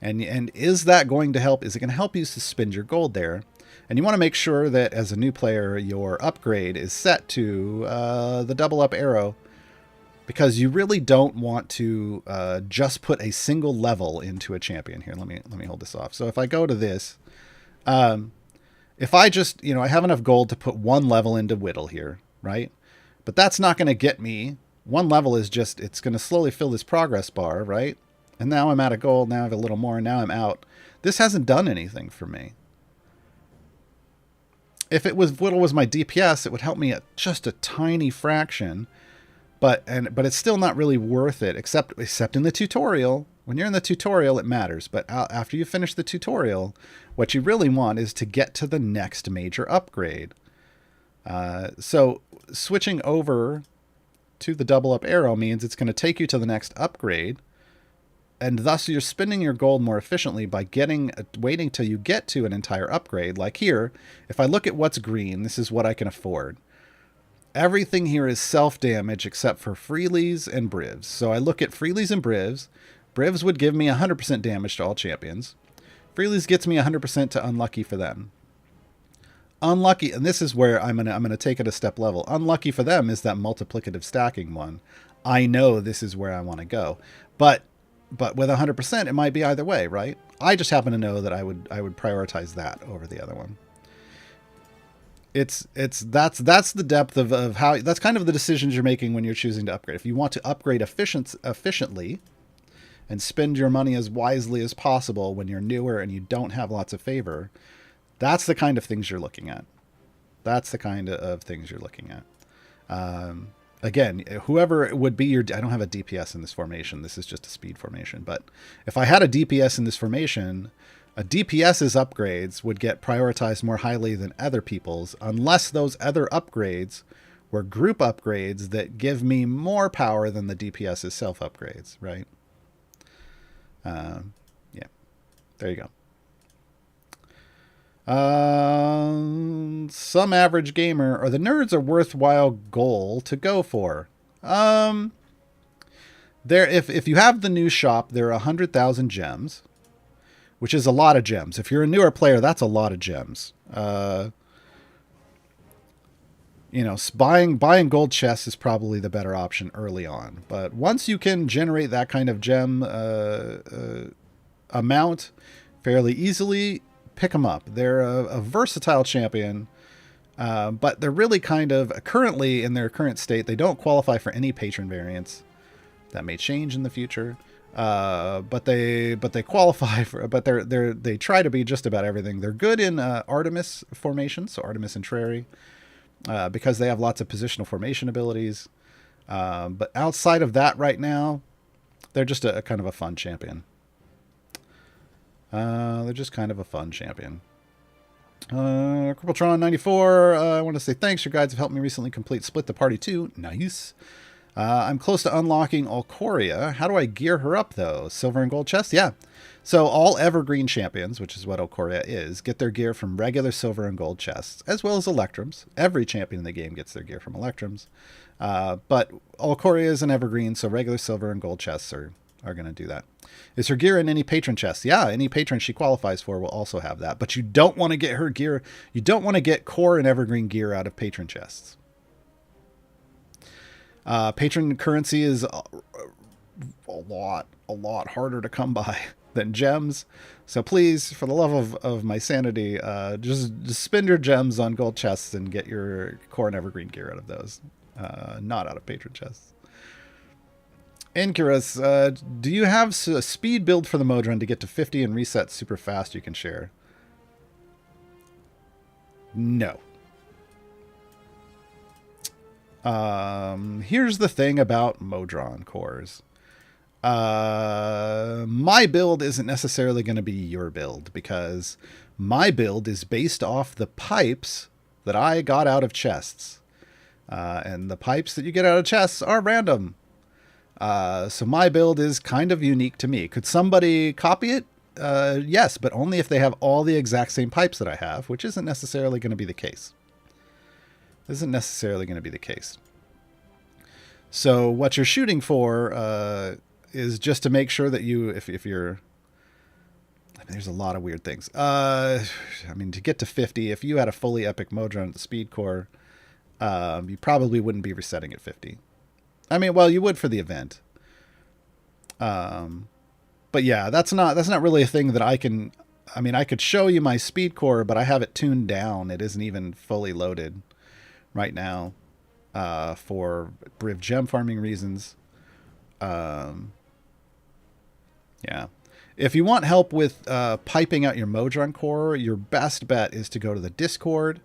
and is that going to help? Is it going to help you to spend your gold there? And you want to make sure that as a new player, your upgrade is set to the double up arrow, because you really don't want to just put a single level into a champion. Here, let me hold this off. So if I go to this, if I just, I have enough gold to put one level into Whittle here, right? But that's not going to get me. One level is just, it's going to slowly fill this progress bar, right? And now I'm out of gold. Now I have a little more. And now I'm out. This hasn't done anything for me. If Whittle was my DPS, it would help me at just a tiny fraction. But it's still not really worth it, except in the tutorial. When you're in the tutorial, it matters. But after you finish the tutorial, what you really want is to get to the next major upgrade. So switching over to the double up arrow means it's going to take you to the next upgrade. And thus you're spending your gold more efficiently by waiting till you get to an entire upgrade. Like here, if I look at what's green, this is what I can afford. Everything here is self-damage except for Freely's and Brivs. So I look at Freely's and Brivs. Brivs would give me 100% damage to all champions. Freely's gets me 100% to unlucky for them. Unlucky, and this is where I'm gonna take it a step level. Unlucky for them is that multiplicative stacking one. I know this is where I want to go, but with 100%, it might be either way, right? I just happen to know that I would prioritize that over the other one. That's the depth of how, that's kind of the decisions you're making when you're choosing to upgrade. If you want to upgrade efficiently and spend your money as wisely as possible when you're newer and you don't have lots of favor, that's the kind of things you're looking at. That's the kind of things you're looking at. Again, whoever it would be your... I don't have a DPS in this formation. This is just a speed formation. But if I had a DPS in this formation, a DPS's upgrades would get prioritized more highly than other people's, unless those other upgrades were group upgrades that give me more power than the DPS's self-upgrades, right? Yeah. There you go. Some average gamer or the nerds a worthwhile goal to go for. There, if you have the new shop, there are 100,000 gems, which is a lot of gems. If you're a newer player, that's a lot of gems. Buying gold chests is probably the better option early on. But once you can generate that kind of gem amount fairly easily, pick them up. They're a versatile champion, but they're really kind of currently in their current state. They don't qualify for any patron variants. That may change in the future, but they qualify for. But they try to be just about everything. They're good in Artemis formations, so Artemis and Trary, because they have lots of positional formation abilities. But outside of that, right now, they're just a kind of a fun champion. They're just kind of a fun champion. Crippletron94, I want to say thanks. Your guides have helped me recently complete Split the Party 2. Nice. I'm close to unlocking Alcoria. How do I gear her up, though? Silver and gold chest? Yeah. So all evergreen champions, which is what Alcoria is, get their gear from regular silver and gold chests, as well as Electrums. Every champion in the game gets their gear from Electrums. But Alcoria is an evergreen, so regular silver and gold chests are going to do that. Is her gear in any patron chest? Yeah, any patron she qualifies for will also have that. But you don't want to get her gear. You don't want to get core and evergreen gear out of patron chests. Patron currency is a lot harder to come by than gems. So please, for the love of my sanity, just spend your gems on gold chests and get your core and evergreen gear out of those, not out of patron chests. Incurus, do you have a speed build for the mode run to get to 50 and reset super fast you can share? No. Here's the thing about Modron cores. My build isn't necessarily going to be your build, because my build is based off the pipes that I got out of chests. And the pipes that you get out of chests are random. So my build is kind of unique to me. Could somebody copy it? Yes, but only if they have all the exact same pipes that I have, which isn't necessarily going to be the case. Isn't necessarily going to be the case. So what you're shooting for is just to make sure that you, if you're, I mean, there's a lot of weird things. I mean, to get to 50, if you had a fully epic mode run at the speed core, you probably wouldn't be resetting at 50. I mean, well, you would for the event. But yeah, that's not really a thing that I can I mean, I could show you my speed core, but I have it tuned down. It isn't even fully loaded right now for Briv gem farming reasons. Yeah. If you want help with piping out your Modron core, your best bet is to go to the Discord.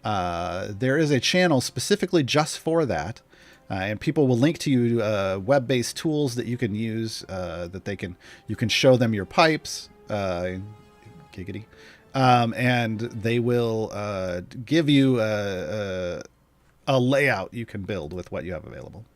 There is a channel specifically just for that. And people will link to you web-based tools that you can use you can show them your pipes, giggity, and they will give you a layout you can build with what you have available.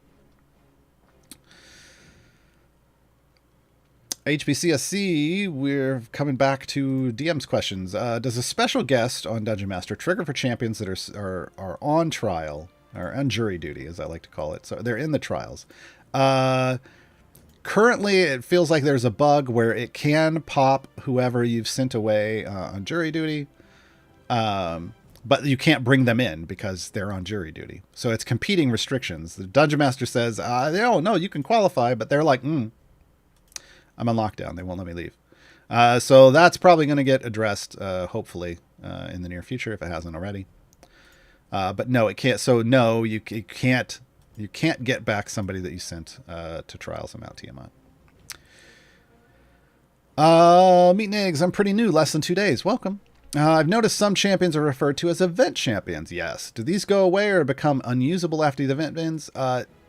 HBCSC, we're coming back to DM's questions. Does a special guest on Dungeon Master trigger for champions that are on trial, or on jury duty, as I like to call it? So they're in the trials. Currently, it feels like there's a bug where it can pop whoever you've sent away on jury duty, but you can't bring them in because they're on jury duty. So it's competing restrictions. The Dungeon Master says, no, you can qualify, but they're like, I'm on lockdown. They won't let me leave. So that's probably going to get addressed, hopefully, in the near future if it hasn't already. But no, it can't. So no, you can't get back somebody that you sent to trials on Mount Tiamat. Meat and eggs. I'm pretty new, less than 2 days. Welcome. I've noticed some champions are referred to as event champions. Yes. Do these go away or become unusable after the event ends?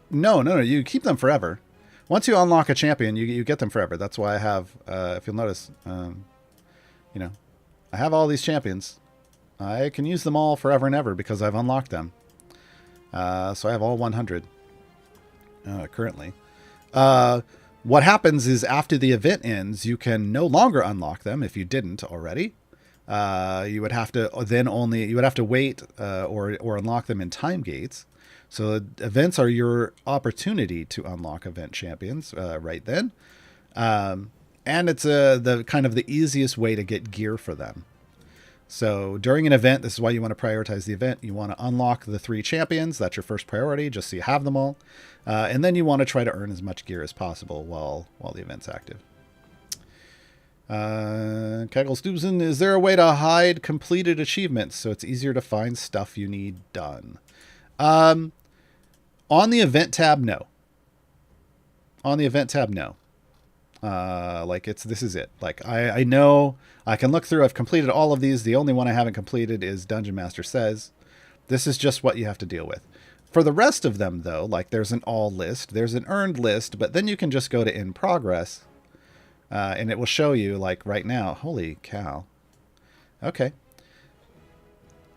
No. You keep them forever. Once you unlock a champion, you get them forever. That's why I have, if you'll notice, I have all these champions. I can use them all forever and ever because I've unlocked them. So I have all 100 currently. What happens is after the event ends, you can no longer unlock them if you didn't already. You would have to wait or unlock them in time gates. So events are your opportunity to unlock event champions right then. And it's the kind of the easiest way to get gear for them. So during an event, this is why you want to prioritize the event. You want to unlock the 3 champions. That's your first priority, just so you have them all. And then you want to try to earn as much gear as possible while the event's active. Kegel Stubsen, is there a way to hide completed achievements so it's easier to find stuff you need done? On the event tab, no. This is it. Like, I know I can look through. I've completed all of these. The only one I haven't completed is Dungeon Master Says. This is just what you have to deal with. For the rest of them, though, like there's an all list, there's an earned list, but then you can just go to in progress, and it will show you, like right now. Holy cow. Okay.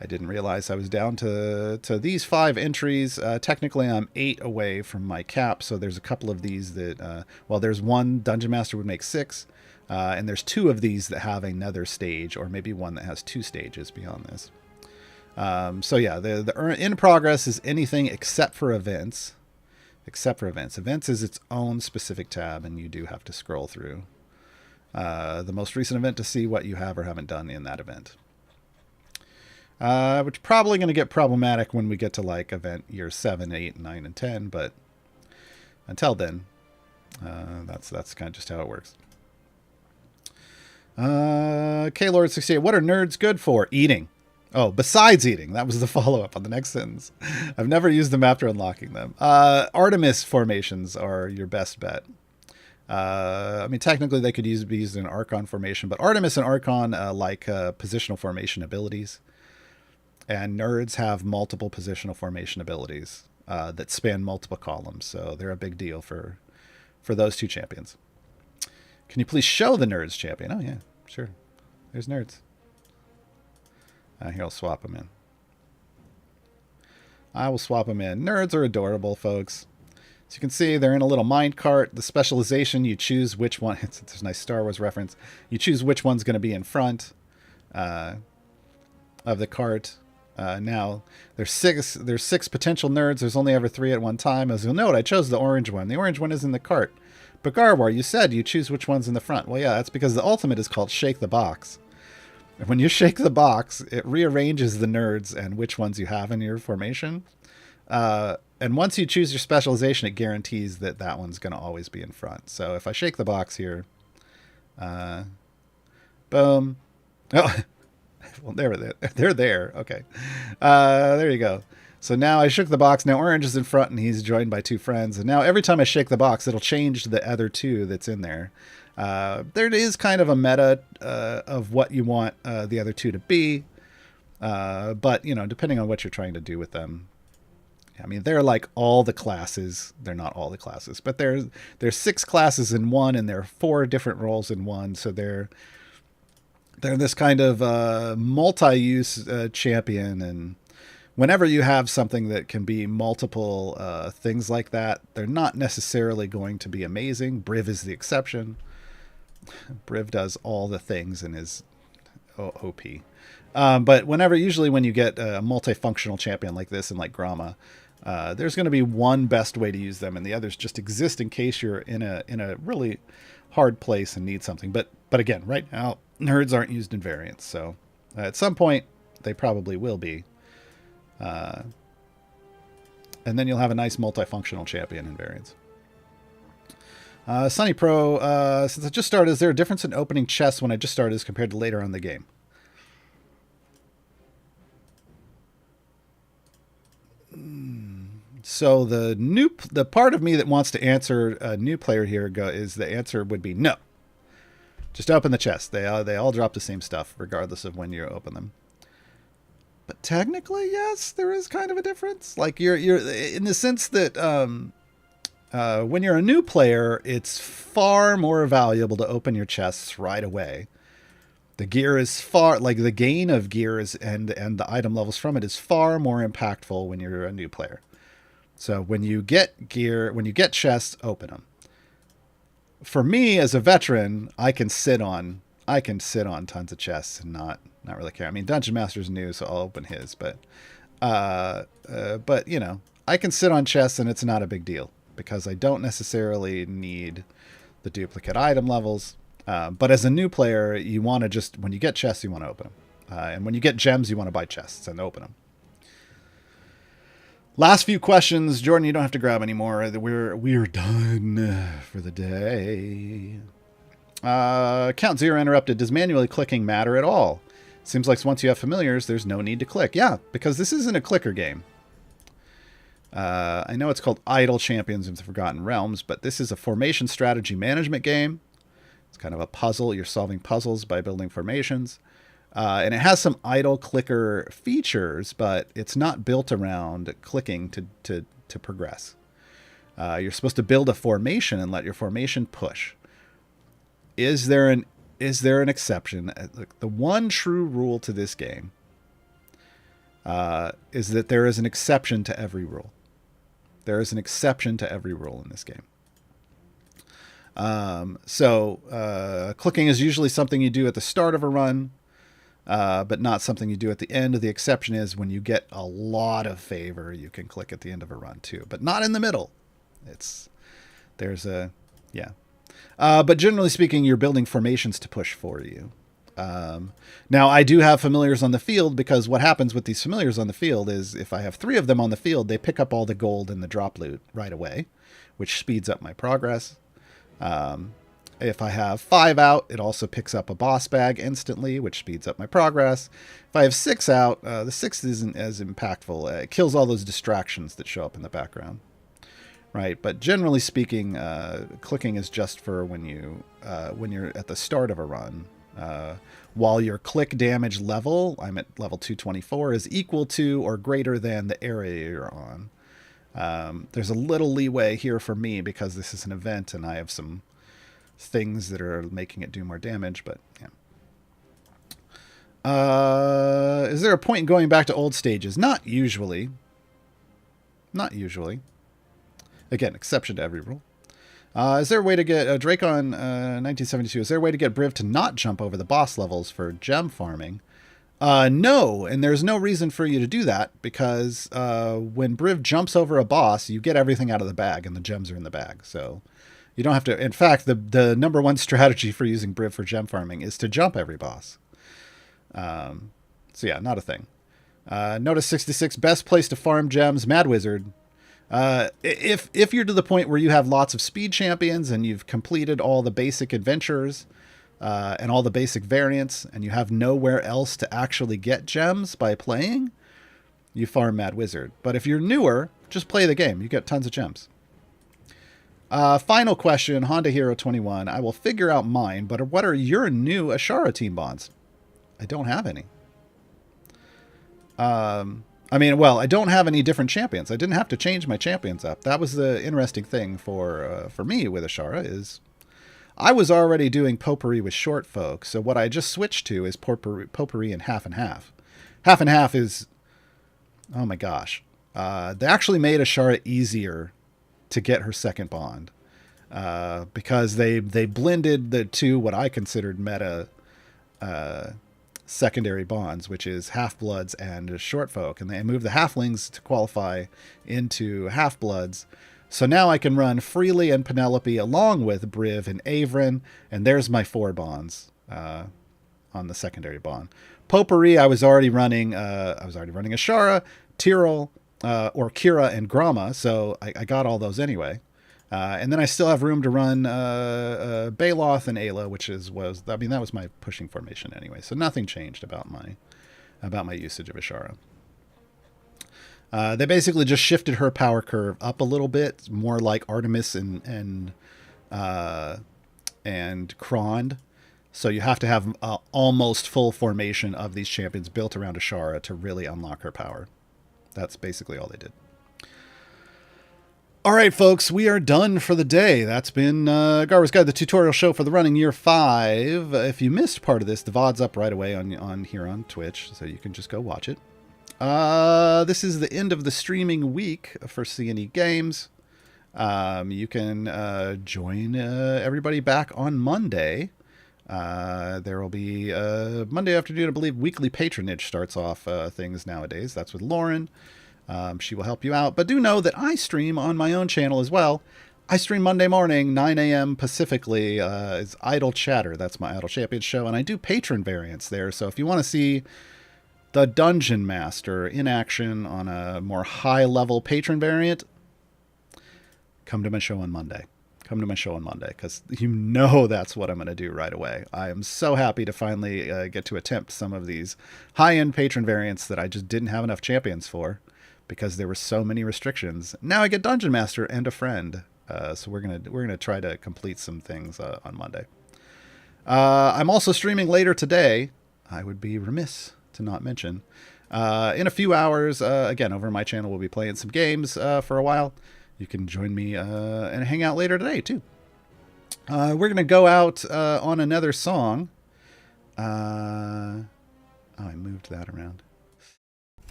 I didn't realize I was down to these 5 entries. Technically, I'm 8 away from my cap, so there's a couple of these that, there's one Dungeon Master would make 6, and there's 2 of these that have another stage, or maybe one that has 2 stages beyond this. So yeah, the in progress is anything except for events. Events is its own specific tab, and you do have to scroll through the most recent event to see what you have or haven't done in that event. Which is probably going to get problematic when we get to like event year 7, 8, 9, and 10. But until then, that's kind of just how it works. Klord68, what are nerds good for? Eating. Oh, besides eating. That was the follow-up on the next sentence. I've never used them after unlocking them. Artemis formations are your best bet. I mean, technically they could be used in Archon formation, but Artemis and Archon like positional formation abilities. And nerds have multiple positional formation abilities that span multiple columns, so they're a big deal for those 2 champions. Can you please show the nerds champion? Oh yeah, sure. There's nerds. Here, I'll swap them in. I will swap them in. Nerds are adorable, folks. As you can see, they're in a little mind cart. The specialization, you choose which one. There's a nice Star Wars reference. You choose which one's going to be in front of the cart. Now, there's 6 potential nerds. There's only ever 3 at one time. As you'll note, I chose the orange one. The orange one is in the cart. But Gaarawarr, you said you choose which one's in the front. Well, yeah, that's because the ultimate is called Shake the Box. And when you shake the box, it rearranges the nerds and which ones you have in your formation. And once you choose your specialization, it guarantees that one's going to always be in front. So if I shake the box here, but Boom. Oh, well, they're there. Okay. There you go. So now I shook the box. Now Orange is in front, and he's joined by 2 friends. And now every time I shake the box, it'll change the other 2 that's in there. There is kind of a meta of what you want the other 2 to be. But, depending on what you're trying to do with them. I mean, they're like all the classes. They're not all the classes, but there's 6 classes in one, and there are 4 different roles in one. So they're this kind of multi-use champion, and whenever you have something that can be multiple things like that, they're not necessarily going to be amazing. Briv is the exception. Briv does all the things and is OP. But usually when you get a multifunctional champion like this and like Grama, there's going to be one best way to use them, and the others just exist in case you're in a really hard place and need something. But again, right now, nerds aren't used in variants, so at some point they probably will be. And then you'll have a nice multifunctional champion in variants. Sunny Pro, since I just started, is there a difference in opening chests when I just started as compared to later on in the game? So the part of me that wants to answer a new player here is the answer would be no. Just open the chest. They all drop the same stuff regardless of when you open them. But technically, yes, there is kind of a difference. Like you're in the sense that when you're a new player, it's far more valuable to open your chests right away. The gear is the gain of gear and the item levels from it is far more impactful when you're a new player. So when you get gear, when you get chests, open them. For me as a veteran, I can sit on tons of chests and not really care. I mean, Dungeon Master's new, so I'll open his, but I can sit on chests and it's not a big deal because I don't necessarily need the duplicate item levels. But as a new player, you want to when you get chests, you want to open them. And when you get gems, you want to buy chests and open them. Last few questions. Jordan, you don't have to grab anymore. We're done for the day. Count Zero interrupted. Does manually clicking matter at all? Seems like once you have familiars, there's no need to click. Yeah, because this isn't a clicker game. I know it's called Idle Champions of the Forgotten Realms, but this is a formation strategy management game. It's kind of a puzzle. You're solving puzzles by building formations. And it has some idle clicker features, but it's not built around clicking to progress. You're supposed to build a formation and let your formation push. Is there an exception? The one true rule to this game is that there is an exception to every rule. There is an exception to every rule in this game. Clicking is usually something you do at the start of a run, but not something you do at the end. The exception is when you get a lot of favor, you can click at the end of a run too, but not in the middle. But generally speaking, you're building formations to push for you. Now I do have familiars on the field because what happens with these familiars on the field is if I have 3 of them on the field, they pick up all the gold and the drop loot right away, which speeds up my progress. If I have 5 out, it also picks up a boss bag instantly, which speeds up my progress. If I have 6 out, the 6th isn't as impactful. It kills all those distractions that show up in the background. Right, but generally speaking, clicking is just for when you're at the start of a run. While your click damage level, I'm at level 224, is equal to or greater than the area you're on. There's a little leeway here for me because this is an event and I have some things that are making it do more damage, but yeah. Is there a point in going back to old stages? Not usually. Not usually. Again, exception to every rule. Is there a way to get Drake on 1972? Is there a way to get Briv to not jump over the boss levels for gem farming? No, and there's no reason for you to do that because when Briv jumps over a boss, you get everything out of the bag and the gems are in the bag. So you don't have to. In fact, the number one strategy for using Briv for gem farming is to jump every boss. So yeah, not a thing. Notice 66, best place to farm gems, Mad Wizard. If you're to the point where you have lots of speed champions and you've completed all the basic adventures, and all the basic variants, and you have nowhere else to actually get gems by playing, you farm Mad Wizard. But if you're newer, just play the game. You get tons of gems. Final question, Honda Hero 21. I will figure out mine, but what are your new Ashara team bonds? I don't have any. I don't have any different champions. I didn't have to change my champions up. That was the interesting thing for me with Ashara is I was already doing potpourri with short folk. So what I just switched to is potpourri and half and half. Half and half is, oh my gosh. They actually made Ashara easier to get her second bond because they blended the two, what I considered meta secondary bonds, which is half-bloods and short folk, and they moved the halflings to qualify into half-bloods. So now I can run Freely and Penelope along with Briv and Avrin, and there's my 4 bonds on the secondary bond. Potpourri, I was already running Ashara, Tyrell, or Kira and Grama, so I got all those anyway. And then I still have room to run Baloth and Ayla, that was my pushing formation anyway. So nothing changed about my usage of Ashara. They basically just shifted her power curve up a little bit, more like Artemis and Krond. So you have to have almost full formation of these champions built around Ashara to really unlock her power. That's basically all they did. All right, folks, we are done for the day. That's been Gaarawarr's Guide, the tutorial show for the running year 5. If you missed part of this, the VOD's up right away on here on Twitch, so you can just go watch it. This is the end of the streaming week for C&E Games. You can join everybody back on Monday. There will be Monday afternoon, I believe, weekly patronage starts off things nowadays. That's with Lauren. She will help you out. But do know that I stream on my own channel as well. I stream Monday morning, 9 a.m. Pacifically. It's Idle Chatter. That's my Idle Champions show. And I do patron variants there. So if you want to see the Dungeon Master in action on a more high-level patron variant, come to my show on Monday. Come to my show on Monday, because you know that's what I'm going to do right away. I am so happy to finally get to attempt some of these high-end patron variants that I just didn't have enough champions for, because there were so many restrictions. Now I get Dungeon Master and a friend, so we're gonna try to complete some things on Monday. I'm also streaming later today. I would be remiss to not mention. In a few hours, again over my channel, we'll be playing some games for a while. You can join me and hang out later today too. We're gonna go out on another song. Oh, I moved that around.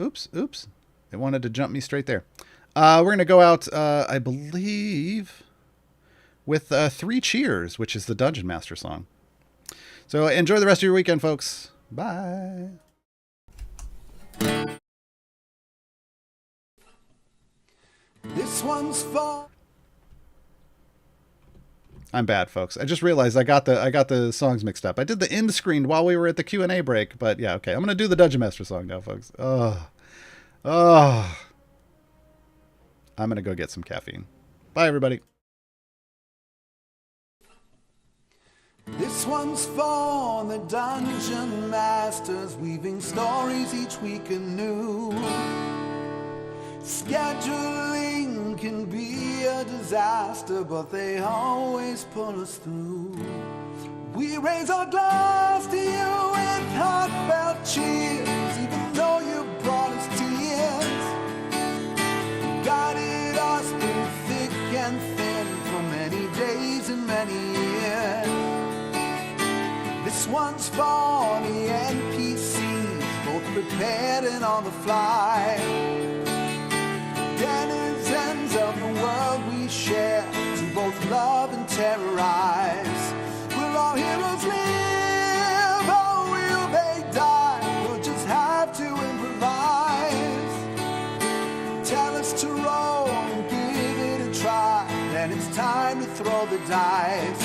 Oops. It wanted to jump me straight there. We're going to go out, I believe, with 3 Cheers, which is the Dungeon Master song. So enjoy the rest of your weekend, folks. Bye. This one's for... I'm bad, folks. I just realized I got the songs mixed up. I did the end screen while we were at the Q&A break, but yeah, okay. I'm going to do the Dungeon Master song now, folks. Oh. I'm going to go get some caffeine. Bye, everybody. This one's for the Dungeon Masters, weaving stories each week anew. Scheduling can be a disaster, but they always pull us through. We raise our glass to you with heartfelt cheers, even though you brought us tears. Guided us through thick and thin for many days and many years. This one's for the NPCs, both prepared and on the fly. Denizens of the world we share, to both love and terrorize. Will our heroes live or will they die? We'll just have to improvise. Tell us to roll and give it a try, then it's time to throw the dice.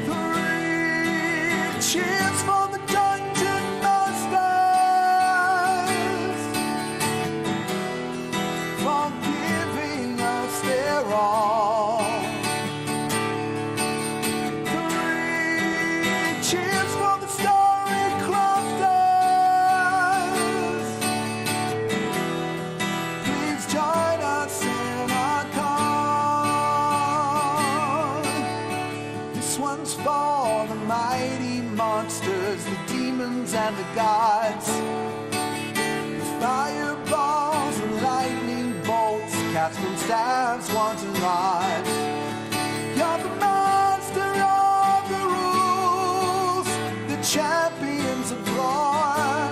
3 cheers for the Dungeon Masters, for giving us their all. 3 and the gods. Fireballs and lightning bolts cast from staves, wands and rods. You're the master of the rules, the champions of war.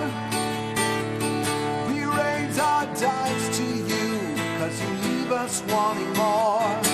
We raise our dice to you, 'cause you leave us wanting more.